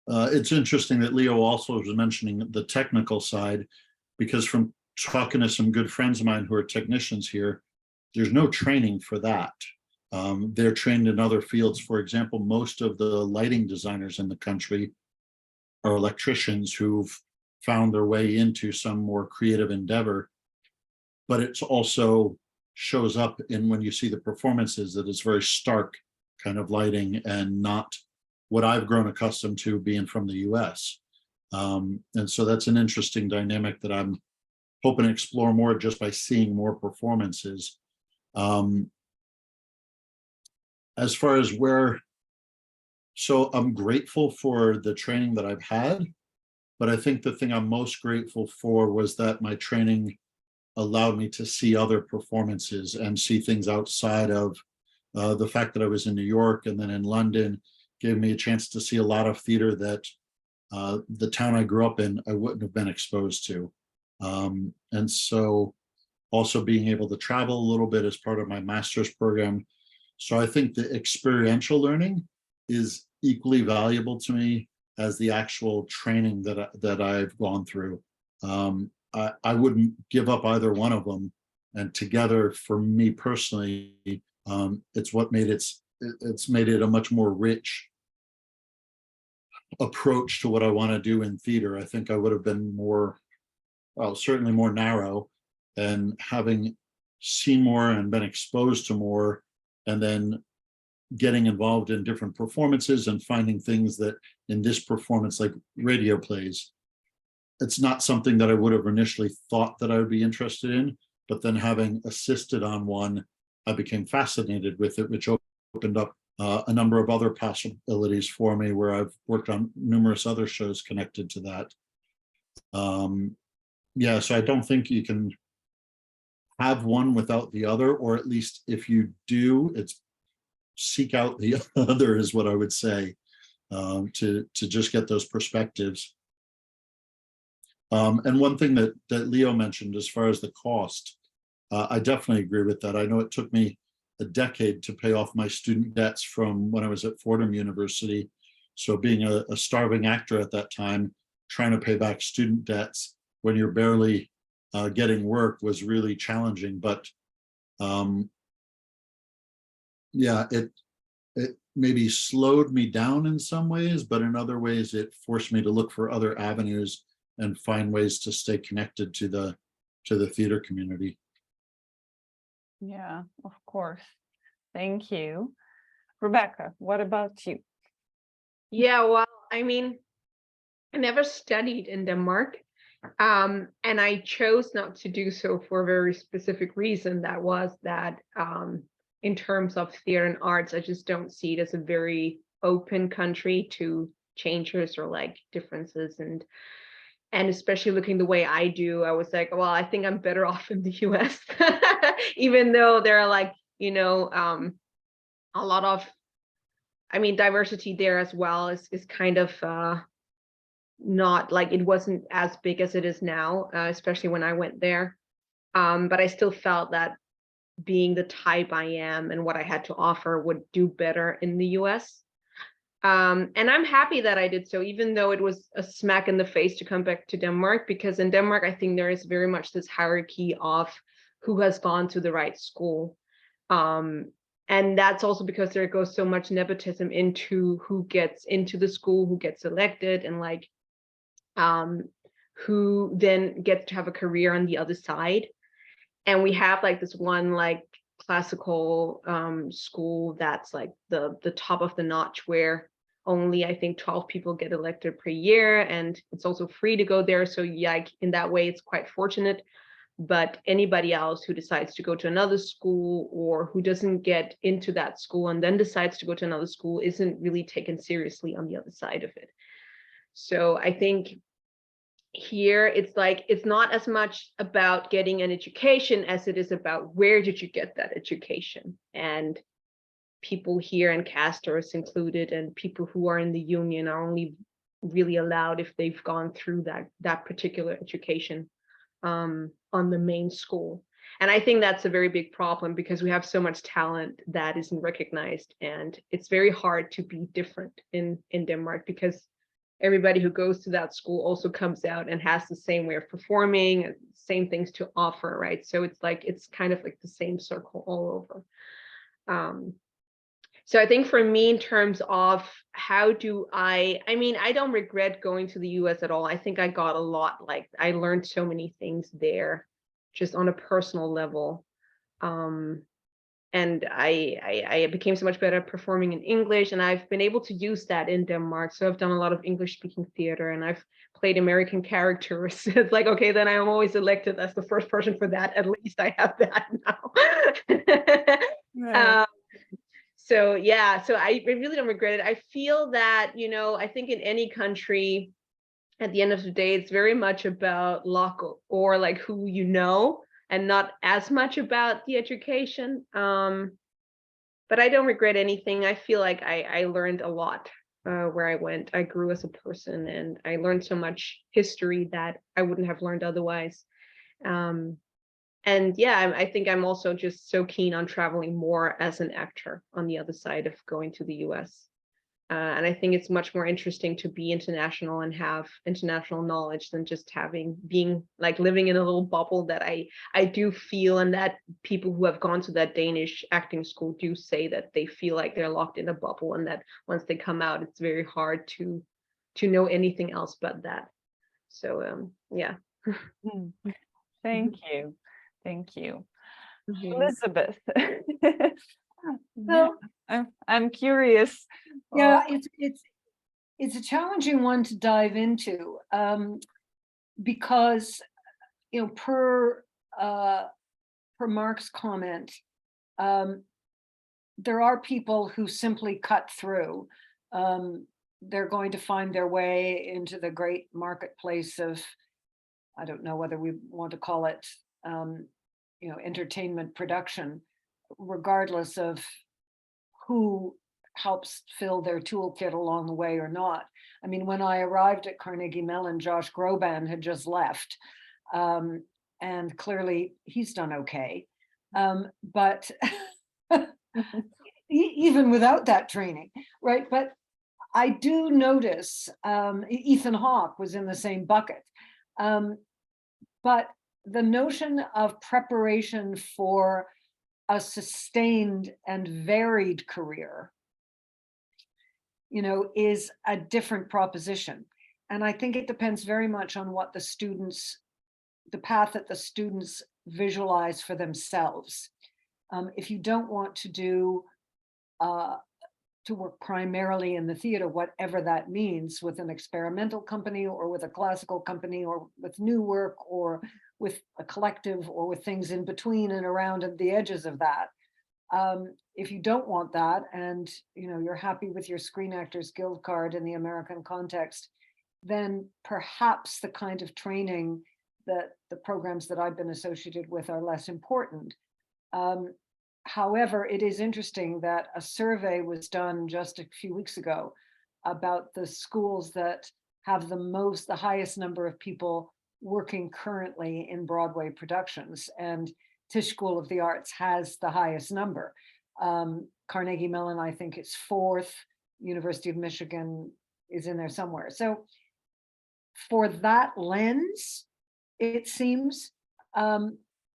it's interesting that Leo also was mentioning the technical side, because from talking to some good friends of mine who are technicians here, there's no training for that. They're trained in other fields. For example, most of the lighting designers in the country are electricians who've found their way into some more creative endeavor. But it's also shows up in when you see the performances that it's very stark kind of lighting, and not what I've grown accustomed to being from the US. And so that's an interesting dynamic that I'm hoping to explore more just by seeing more performances. As far as so I'm grateful for the training that I've had, but I think the thing I'm most grateful for was that my training allowed me to see other performances and see things outside of the fact that I was in New York and then in London. Gave me a chance to see a lot of theater that the town I grew up in, I wouldn't have been exposed to. And so also being able to travel a little bit as part of my master's program. So I think the experiential learning is equally valuable to me as the actual training that I've gone through. I wouldn't give up either one of them. And together, for me personally, it's what made it's made it a much more rich approach to what I want to do in theater. I think I would have been certainly more narrow, and having seen more and been exposed to more, and then getting involved in different performances and finding things that in this performance, like radio plays, it's not something that I would have initially thought that I would be interested in, but then having assisted on one, I became fascinated with it, which opened up a number of other possibilities for me, where I've worked on numerous other shows connected to that. Yeah, so I don't think you can have one without the other, or at least if you do, it's seek out the other is what I would say, to just get those perspectives. And one thing that Leo mentioned as far as the cost, I definitely agree with that. I know it took me a decade to pay off my student debts from when I was at Fordham University. So being a starving actor at that time, trying to pay back student debts when you're barely getting work was really challenging. But yeah, it maybe slowed me down in some ways, but in other ways it forced me to look for other avenues and find ways to stay connected to the theater community. Yeah, of course. Thank you. Rebecca, what about you? Yeah, well, I mean, I never studied in Denmark, and I chose not to do so for a very specific reason. That was that in terms of theater and arts, I just don't see it as a very open country to changes or like differences, and especially looking the way I do, I was like, well, I think I'm better off in the US, even though there are like, you know, a lot of, I mean, diversity there as well is kind of not like, it wasn't as big as it is now, especially when I went there. But I still felt that being the type I am and what I had to offer would do better in the US. And I'm happy that I did so, even though it was a smack in the face to come back to Denmark, because in Denmark, I think there is very much this hierarchy of who has gone to the right school. And that's also because there goes so much nepotism into who gets into the school, who gets elected, and like who then gets to have a career on the other side. And we have like this one like classical school that's like the top of the notch, where only I think 12 people get elected per year, and it's also free to go there. So yeah, in that way it's quite fortunate. But anybody else who decides to go to another school, or who doesn't get into that school and then decides to go to another school, isn't really taken seriously on the other side of it. So I think here it's like, it's not as much about getting an education as it is about where did you get that education. And people here, and casters included, and people who are in the union are only really allowed if they've gone through that particular education on the main school. And I think that's a very big problem, because we have so much talent that isn't recognized, and it's very hard to be different in Denmark, because everybody who goes to that school also comes out and has the same way of performing, same things to offer, right? So it's like, it's kind of like the same circle all over. So I think for me, in terms of how do I mean, I don't regret going to the US at all. I think I got a lot, like I learned so many things there, just on a personal level. And I became so much better at performing in English, and I've been able to use that in Denmark. So I've done a lot of English speaking theater, and I've played American characters. It's like, okay, then I am always elected as the first person for that. At least I have that now. Right. So yeah, so I really don't regret it. I feel that, you know, I think in any country, at the end of the day, it's very much about luck, or like who you know, and not as much about the education. But I don't regret anything. I feel like I learned a lot where I went. I grew as a person, and I learned so much history that I wouldn't have learned otherwise. And yeah, I think I'm also just so keen on traveling more as an actor on the other side of going to the US. And I think it's much more interesting to be international and have international knowledge than just being like living in a little bubble that I do feel, and that people who have gone to that Danish acting school do say that they feel like they're locked in a bubble, and that once they come out, it's very hard to know anything else but that. So yeah. Thank you. Thank you. Mhm. Elizabeth. Well, I'm curious. Yeah, it's a challenging one to dive into, because, you know, per Mark's comment, there are people who simply cut through. They're going to find their way into the great marketplace of, I don't know whether we want to call it, you know, entertainment production, regardless of who helps fill their toolkit along the way or not. I mean, when I arrived at Carnegie Mellon, Josh Groban had just left, and clearly he's done okay. But even without that training, right? But I do notice Ethan Hawke was in the same bucket. But the notion of preparation for a sustained and varied career, you know, is a different proposition. And I think it depends very much on what the students, the path that the students visualize for themselves. If you don't want to do, to work primarily in the theater, whatever that means, with an experimental company or with a classical company or with new work or with a collective or with things in between and around at the edges of that. If you don't want that, and you know, you're happy with your Screen Actors Guild card in the American context, then perhaps the kind of training that the programs that I've been associated with are less important. However, it is interesting that a survey was done just a few weeks ago about the schools that have the highest number of people working currently in Broadway productions, and Tisch School of the Arts has the highest number. Carnegie Mellon, I think it's fourth. University of Michigan is in there somewhere. So for that lens, it seems,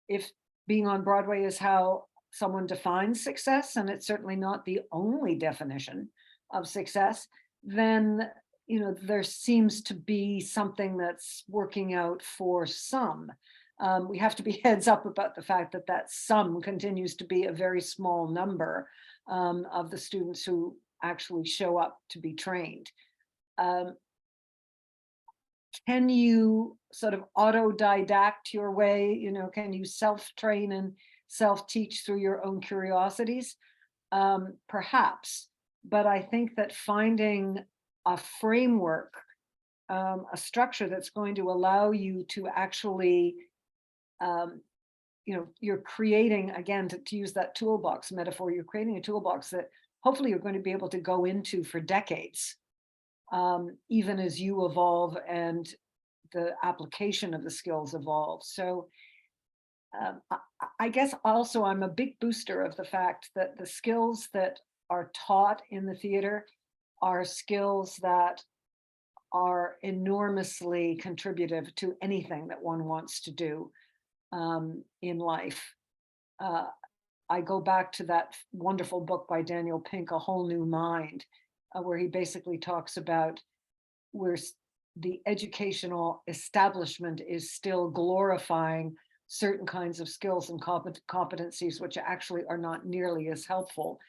if being on Broadway is how someone defines success, and it's certainly not the only definition of success, then, you know, there seems to be something that's working out for some. We have to be heads up about the fact that that some continues to be a very small number of the students who actually show up to be trained. Can you sort of autodidact your way? You know, can you self-train and self-teach through your own curiosities? Perhaps, but I think that finding a framework, a structure that's going to allow you to actually, you know, you're creating, again, to use that toolbox metaphor, you're creating a toolbox that hopefully you're going to be able to go into for decades, even as you evolve and the application of the skills evolve. So I guess also I'm a big booster of the fact that the skills that are taught in the theater are skills that are enormously contributive to anything that one wants to do in life. I go back to that wonderful book by Daniel Pink, A Whole New Mind, where he basically talks about where the educational establishment is still glorifying certain kinds of skills and competencies, which actually are not nearly as helpful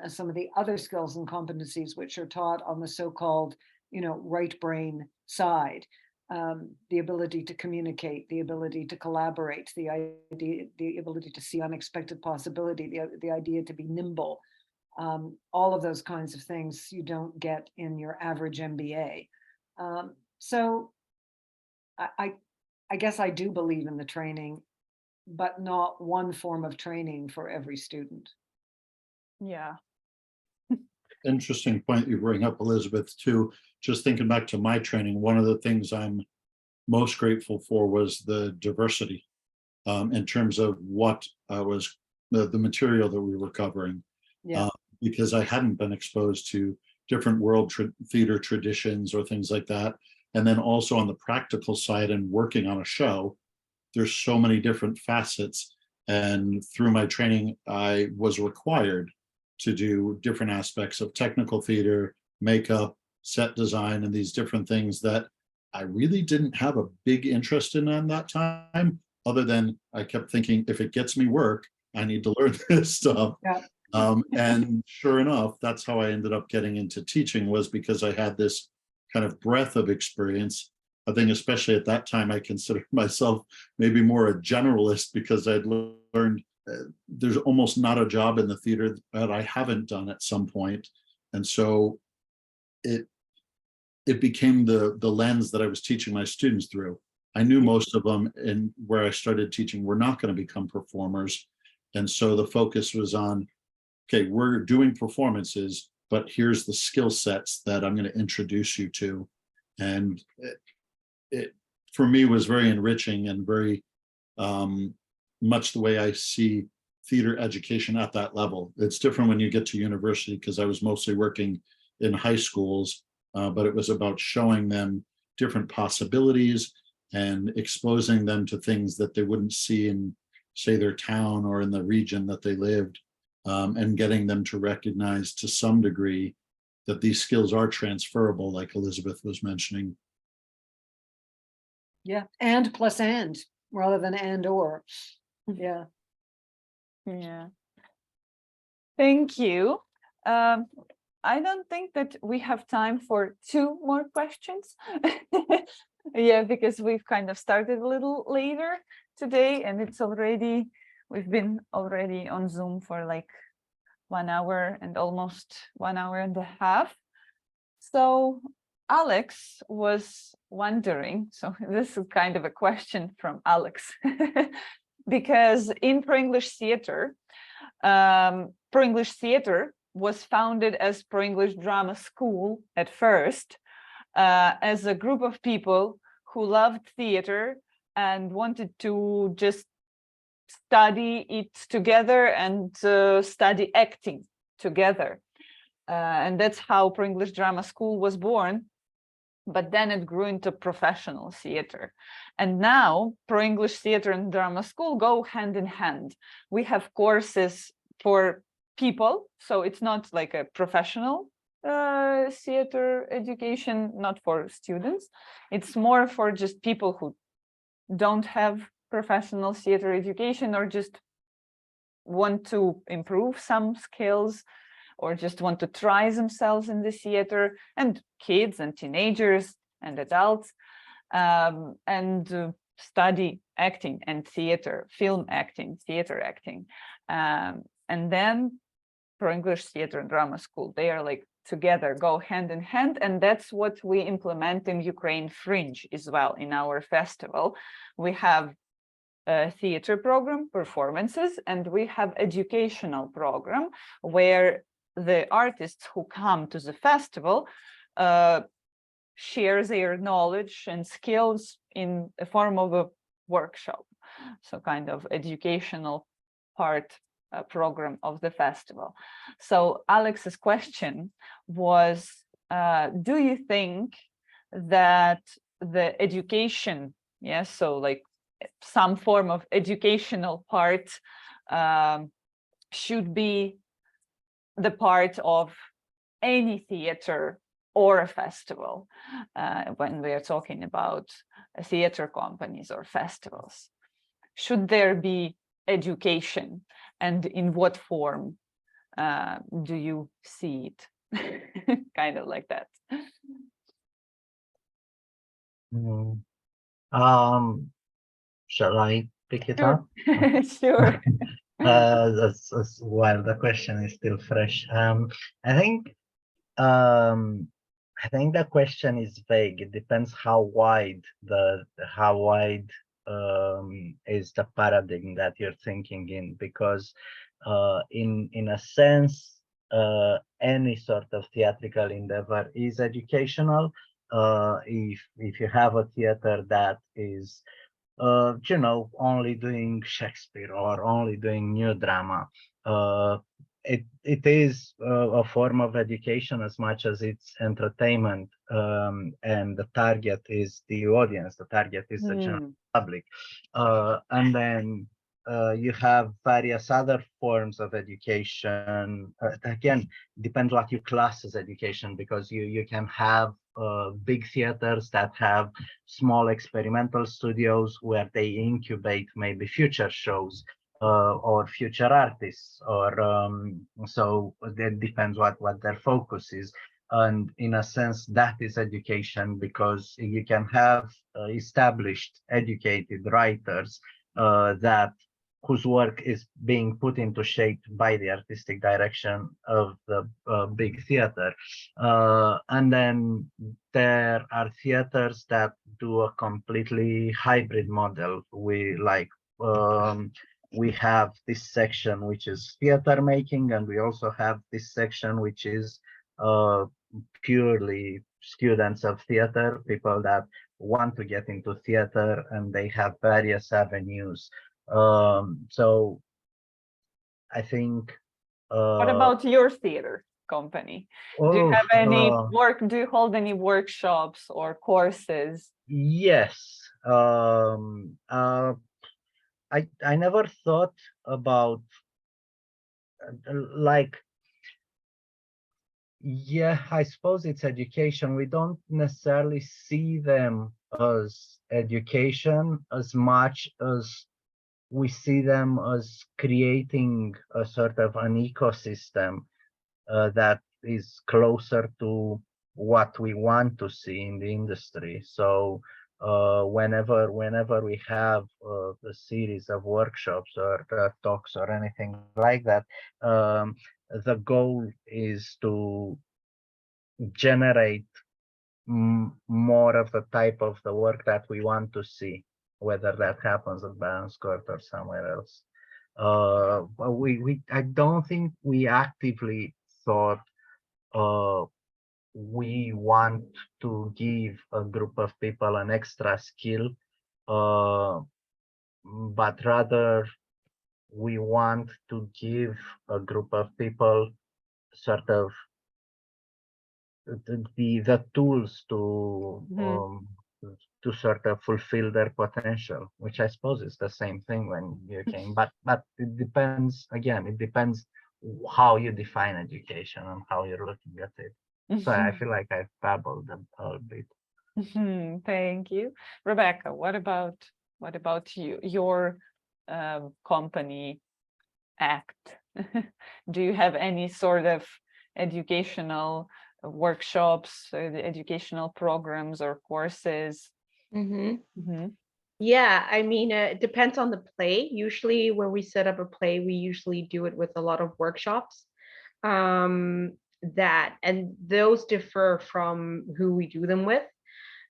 as some of the other skills and competencies which are taught on the so-called, you know, right brain side. The ability to communicate, the ability to collaborate, the ability to see unexpected possibility, the idea to be nimble. All of those kinds of things you don't get in your average MBA. So I guess I do believe in the training, but not one form of training for every student. Yeah. Interesting point you bring up, Elizabeth, too. Just thinking back to my training, one of the things I'm most grateful for was the diversity in terms of what was the material that we were covering. Yeah. Because I hadn't been exposed to different world theater traditions or things like that. And then also on the practical side and working on a show, there's so many different facets. And through my training, I was required to do different aspects of technical theater, makeup, set design, and these different things that I really didn't have a big interest in at that time, other than I kept thinking, if it gets me work, I need to learn this stuff. Yeah. And sure enough, that's how I ended up getting into teaching, was because I had this kind of breadth of experience. I think especially at that time, I considered myself maybe more a generalist, because I'd learned there's almost not a job in the theater that I haven't done at some point. And so it became the lens that I was teaching my students through. I knew most of them, and where I started teaching were not going to become performers. And so the focus was on, okay, we're doing performances, but here's the skill sets that I'm going to introduce you to. And it for me was very enriching and very much the way I see theater education at that level. It's different when you get to university, because I was mostly working in high schools, but it was about showing them different possibilities and exposing them to things that they wouldn't see in, say, their town or in the region that they lived, and getting them to recognize to some degree that these skills are transferable, like Elizabeth was mentioning. Yeah, and plus and, rather than and or. Yeah. Yeah. Thank you. I don't think that we have time for 2 more questions. Yeah, because we've kind of started a little later today, and we've been already on Zoom for like 1 hour and almost 1 hour and a half. So Alex was wondering, so this is kind of a question from Alex, because in Pro-English Theatre, Pro-English Theatre was founded as Pro-English Drama School at first, as a group of people who loved theater and wanted to just study it together and study acting together. And that's how Pro-English Drama School was born. But then it grew into professional theater. And now Pro-English Theater and Drama School go hand in hand. We have courses for people, so it's not like a professional theater education, not for students. It's more for just people who don't have professional theater education, or just want to improve some skills, or just want to try themselves in the theater, and kids and teenagers and adults, and study acting and theater, film acting, theater acting. And then Pro-English Theater and Drama School, they are like together, go hand in hand. And that's what we implement in Ukraine Fringe as well. In our festival, we have a theater program, performances, and we have educational program where the artists who come to the festival share their knowledge and skills in the form of a workshop. So kind of educational part program of the festival. So Alex's question was, do you think that the education, yes, so like some form of educational part should be the part of any theater or a festival, when we are talking about theater companies or festivals? Should there be education, and in what form do you see it? Kind of like that. Shall I pick it Sure. up? Sure. That's while the question is still fresh. I think the question is vague. It depends how wide is the paradigm that you're thinking in, because in a sense, any sort of theatrical endeavor is educational. If you have a theater that is only doing Shakespeare or only doing new drama, it is a form of education as much as it's entertainment, and the target is the audience, the target is the general public. And then you have various other forms of education. Again, depends what you class as education, because you can have big theaters that have small experimental studios where they incubate maybe future shows. or future artists, or so that depends what their focus is. And in a sense, that is education, because you can have established, educated writers that whose work is being put into shape by the artistic direction of the big theater. And then there are theaters that do a completely hybrid model. We have this section which is theater making, and we also have this section which is purely students of theater, people that want to get into theater, and they have various avenues. So I think. What about your theater company? Do you have any do you hold any workshops or courses? Yes. I never thought about like, yeah, I suppose it's education. We don't necessarily see them as education as much as we see them as creating a sort of an ecosystem that is closer to what we want to see in the industry. So whenever we have a series of workshops or talks or anything like that, the goal is to generate more of the type of the work that we want to see, whether that happens at Balance Court or somewhere else. I don't think we actively thought we want to give a group of people an extra skill, but rather we want to give a group of people sort of the tools to sort of fulfill their potential, which I suppose is the same thing when you came. But it depends, again, it depends how you define education and how you're looking at it. So I feel like I've babbled a bit. Thank you. Rebecca, what about you, your company ACT? Do you have any sort of educational workshops, educational programs or courses? Yeah, I mean, it depends on the play. Usually when we set up a play, we usually do it with a lot of workshops. And those differ from who we do them with.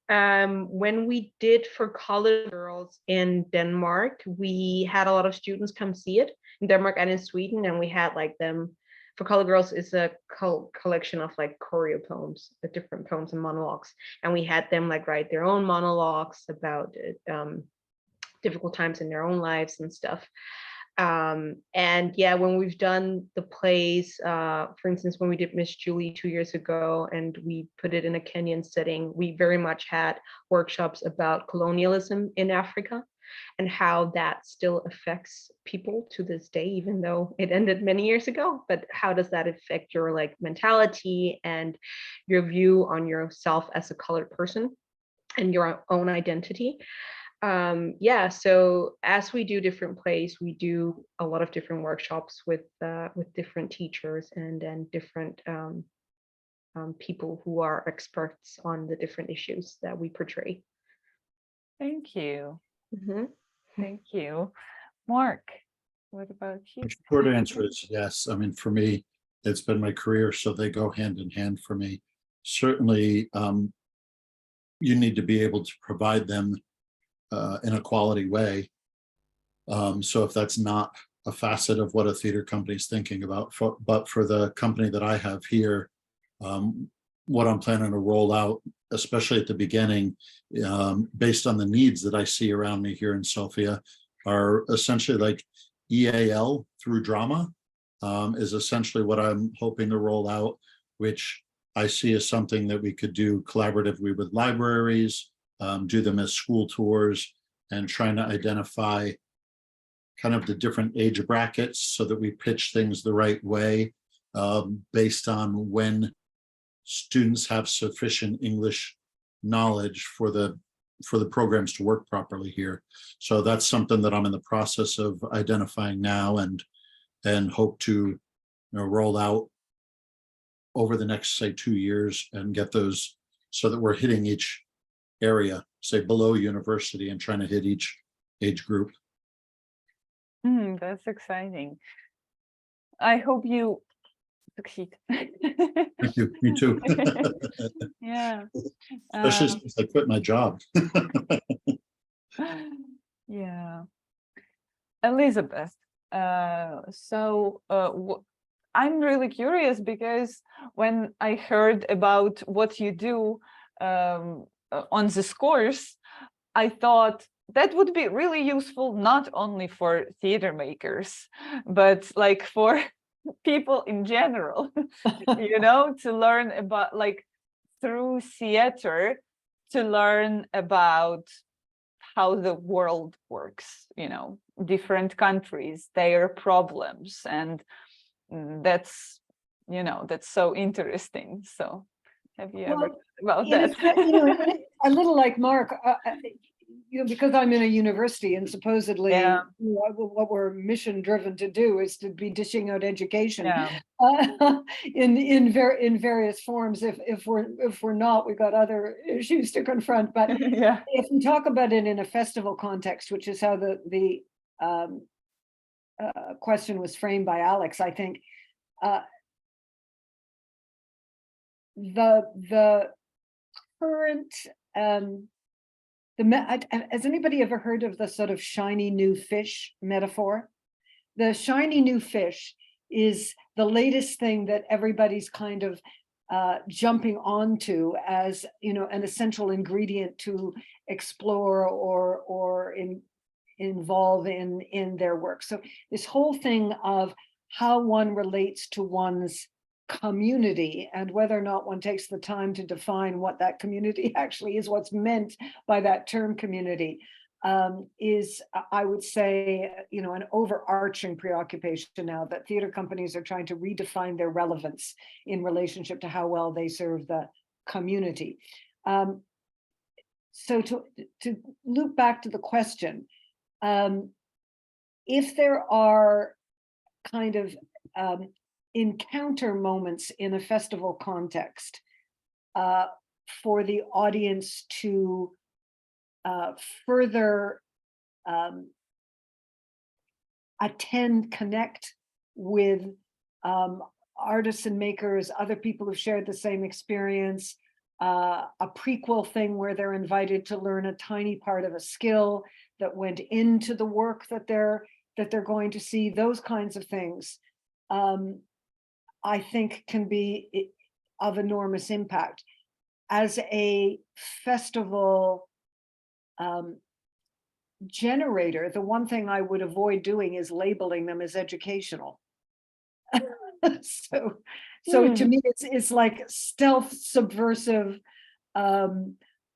When we did for College Girls in Denmark, we had a lot of students come see it in Denmark and in Sweden, and we had like them. For College Girls is a collection of like choreo poems, different poems and monologues, and we had them like write their own monologues about difficult times in their own lives and stuff. And yeah, when we've done the plays, for instance, when we did Miss Julie 2 years ago and we put it in a Kenyan setting, we very much had workshops about colonialism in Africa and how that still affects people to this day, even though it ended many years ago. But how does that affect your like mentality and your view on yourself as a colored person and your own identity? Yeah, so as we do different plays, we do a lot of different workshops with different teachers and different people who are experts on the different issues that we portray. Thank you. Thank you. Mark, what about you? The short answer is yes. I mean, for me, it's been my career, so they go hand in hand for me. Certainly, you need to be able to provide them in a quality way. So if that's not a facet of what a theater company is thinking about, but for the company that I have here, what I'm planning to roll out, especially at the beginning, based on the needs that I see around me here in Sofia, are essentially like EAL through drama, is essentially what I'm hoping to roll out, which I see as something that we could do collaboratively with libraries, do them as school tours, and trying to identify kind of the different age brackets so that we pitch things the right way, based on when students have sufficient English knowledge for the for the programs to work properly here. So that's something that I'm in the process of identifying now, and hope to roll out over the next, say, 2 years, and get those so that we're hitting each area, say below university, and trying to hit each age group. That's exciting. I hope you succeed. Thank you. Me too. Yeah. Especially since I quit my job. Yeah. Elizabeth, I'm really curious, because when I heard about what you do on this course, I thought that would be really useful not only for theater makers, but like for people in general, to learn about, like, through theater, to learn about how the world works, different countries, their problems, and that's so interesting. So have you ever about that? A little like Mark, because I'm in a university, and supposedly what we're mission driven to do is to be dishing out education in various forms. If we're not, we've got other issues to confront. But if we talk about it in a festival context, which is how the question was framed by Alex, I think the current has anybody ever heard of the sort of shiny new fish metaphor? The shiny new fish is the latest thing that everybody's kind of jumping onto as an essential ingredient to explore or involve in their work. So this whole thing of how one relates to one's community, and whether or not one takes the time to define what that community actually is, what's meant by that term community, is, I would say, an overarching preoccupation now, that theater companies are trying to redefine their relevance in relationship to how well they serve the community. So to loop back to the question, if there are kind of encounter moments in a festival context for the audience to further connect with artists and makers, other people who've shared the same experience, a prequel thing where they're invited to learn a tiny part of a skill that went into the work that they're going to see, those kinds of things, I think can be of enormous impact. As a festival generator, the one thing I would avoid doing is labeling them as educational. So to me, it's like stealth subversive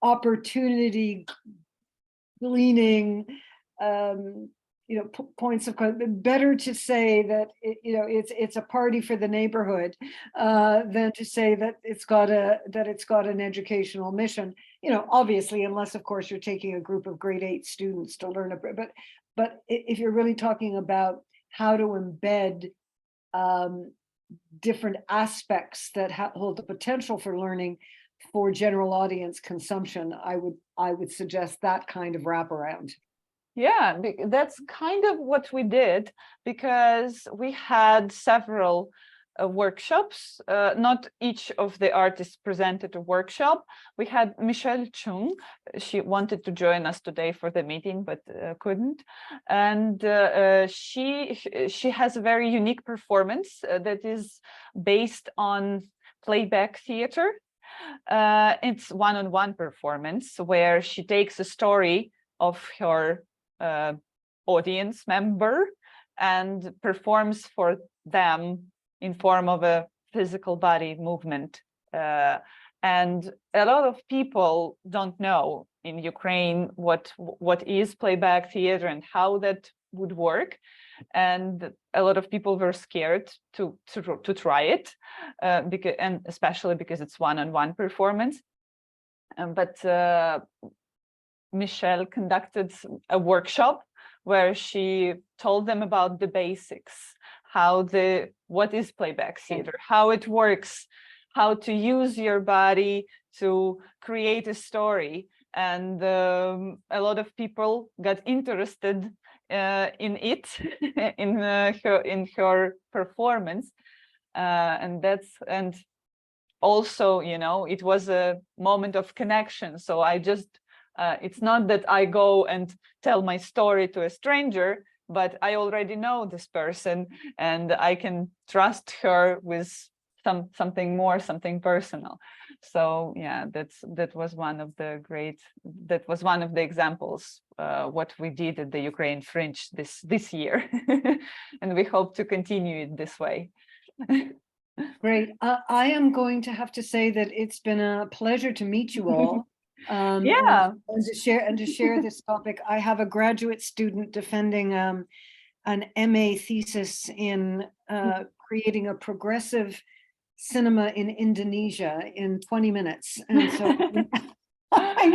opportunity gleaning, points of better to say that it's a party for the neighborhood than to say that it's got an educational mission. Obviously, unless of course you're taking a group of grade 8 students to learn but if you're really talking about how to embed different aspects that hold the potential for learning for general audience consumption, I would suggest that kind of wraparound. Yeah, that's kind of what we did, because we had several workshops. Not each of the artists presented a workshop. We had Michelle Chung. She wanted to join us today for the meeting, but couldn't. And she has a very unique performance that is based on playback theater. It's one-on-one performance where she takes a story of her audience member and performs for them in form of a physical body movement. And a lot of people don't know in Ukraine what is playback theater and how that would work. And a lot of people were scared to try it, and especially because it's one-on-one performance. But Michelle conducted a workshop where she told them about the basics, what is playback theater, how it works, how to use your body to create a story. And a lot of people got interested in it, in her performance. And also, it was a moment of connection. So I just, it's not that I go and tell my story to a stranger, but I already know this person and I can trust her with something more, something personal. So yeah, that was one of the examples what we did at the Ukraine Fringe this year. And we hope to continue it this way. Great. I am going to have to say that it's been a pleasure to meet you all. Yeah. And to share this topic. I have a graduate student defending an MA thesis in creating a progressive cinema in Indonesia in 20 minutes. And so I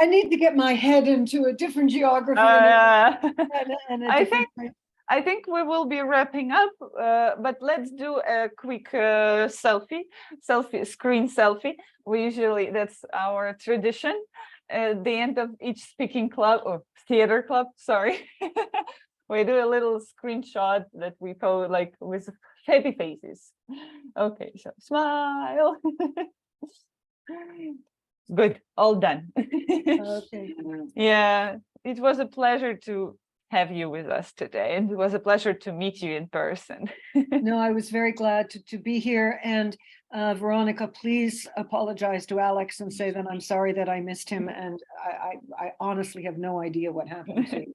need to get my head into a different geography. And a different I think we will be wrapping up, but let's do a quick screen selfie. We usually, that's our tradition. At the end of each speaking club or theater club, sorry, we do a little screenshot that we post like with happy faces. Okay, so smile. Good, all done. Okay. Yeah, it was a pleasure to have you with us today, and it was a pleasure to meet you in person. No, I was very glad to be here. And Veronica, please apologize to Alex and say that I'm sorry that I missed him. And I honestly have no idea what happened to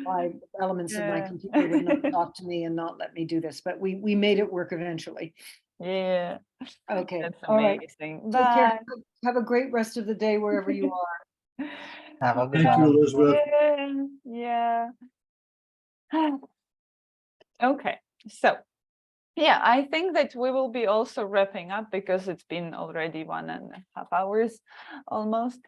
my elements of my computer would not talk to me and not let me do this, but we made it work eventually. Yeah. Okay. That's All right. amazing. Take care. Bye. Have a great rest of the day wherever you are. Have a good Thank you, one. Elizabeth. Yeah. Okay, so yeah, I think that we will be also wrapping up because it's been already 1.5 hours almost.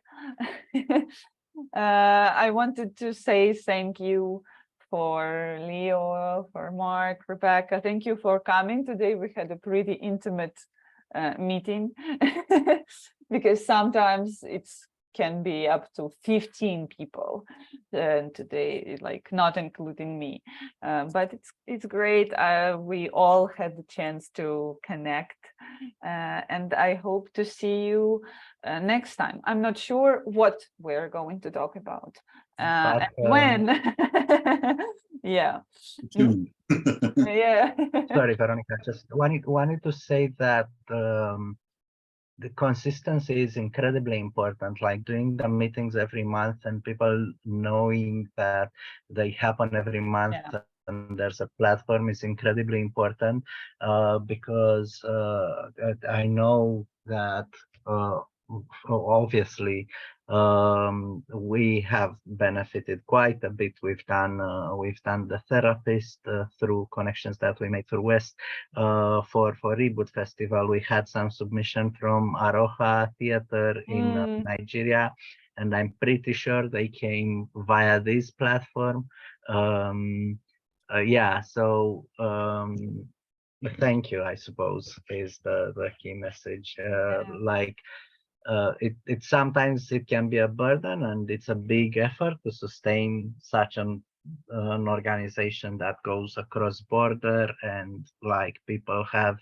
I wanted to say thank you for Leo, for Mark, Rebecca. Thank you for coming today. We had a pretty intimate meeting because sometimes it's can be up to 15 people today, like not including me, but it's great. We all had the chance to connect, and I hope to see you next time. I'm not sure what we're going to talk about and when. Yeah. Tuned. Yeah. Sorry, Veronica, just wanted to say that the consistency is incredibly important, like doing the meetings every month and people knowing that they happen every month. Yeah. And there's a platform is incredibly important because I know that obviously we have benefited quite a bit. We've done the therapist through connections that we made through West. For Reboot Festival, we had some submission from Aroha Theater in Nigeria, and I'm pretty sure they came via this platform. Yeah, so thank you, I suppose, is the key message. Like it sometimes it can be a burden, and it's a big effort to sustain such an organization that goes across border, and like people have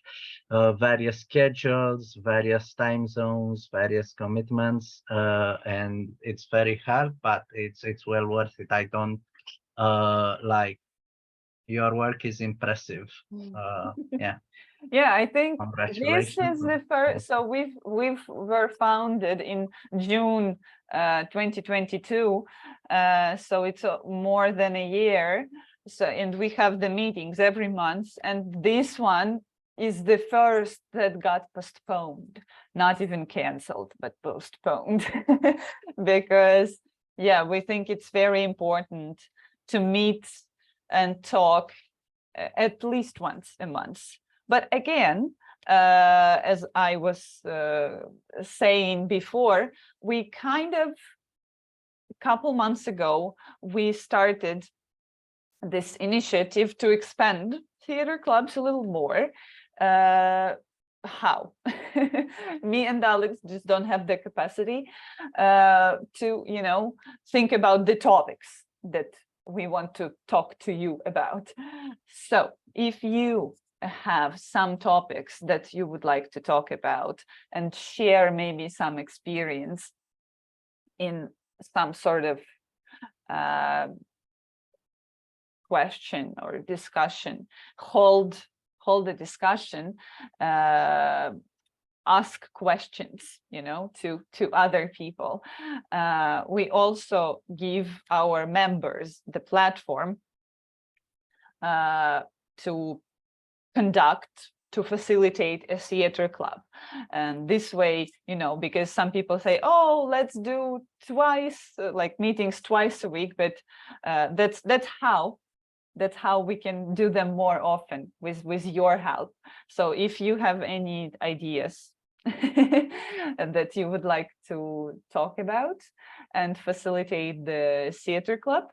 various schedules, various time zones, various commitments, and it's very hard, but it's well worth it. I don't like your work is impressive. Yeah. Yeah, I think this Congratulations. is the first. So we were founded in June 2022. So it's more than a year. So, and we have the meetings every month, and this one is the first that got postponed, not even canceled, but postponed. Because yeah, we think it's very important to meet and talk at least once a month. But again, as I was saying before, we kind of, a couple months ago, we started this initiative to expand theater clubs a little more. How? Me and Alex just don't have the capacity to, you know, think about the topics that we want to talk to you about. So if you have some topics that you would like to talk about and share maybe some experience in some sort of question or discussion, hold the discussion, ask questions, you know, to other people. We also give our members the platform to conduct, to facilitate a theater club. And this way, you know, because some people say, oh, let's do twice, like meetings twice a week, but that's how we can do them more often with your help. So if you have any ideas that you would like to talk about and facilitate the theater club,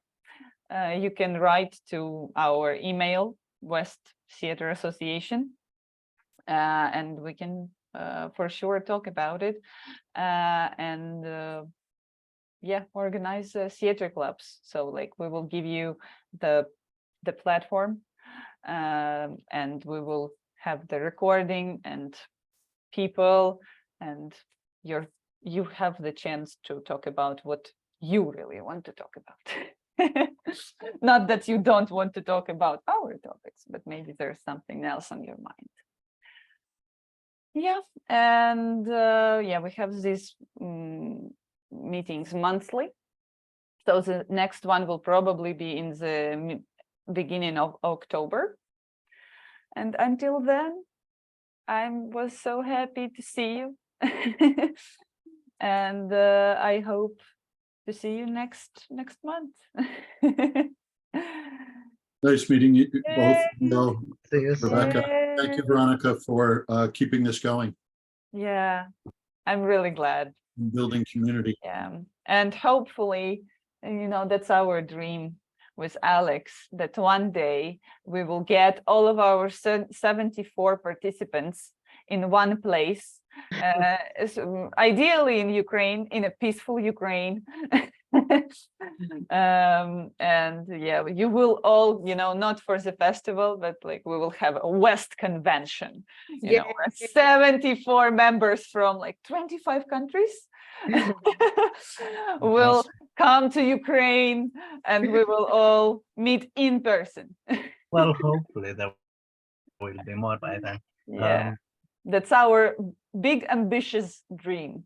you can write to our email, West Theater Association, and we can for sure talk about it, and yeah, organize theater clubs. So like we will give you the platform, and we will have the recording and people, and you have the chance to talk about what you really want to talk about. Not that you don't want to talk about our topics, but maybe there's something else on your mind. Yeah, and yeah, we have these meetings monthly. So the next one will probably be in the beginning of October. And until then, I was so happy to see you. And I hope to see you next month. Nice meeting you both. No, See you soon. Rebecca. Thank you, Veronica, for keeping this going, Yeah, I'm really glad. and building community. Yeah, and hopefully, you know, that's our dream with Alex, that one day we will get all of our 74 participants in one place, ideally in Ukraine, in a peaceful Ukraine. And yeah, you will all, you know, not for the festival, but like we will have a West convention, you know, where 74 members from like 25 countries will come to Ukraine, and we will all meet in person. Well, hopefully there will be more by then. Yeah, that's our big ambitious dream.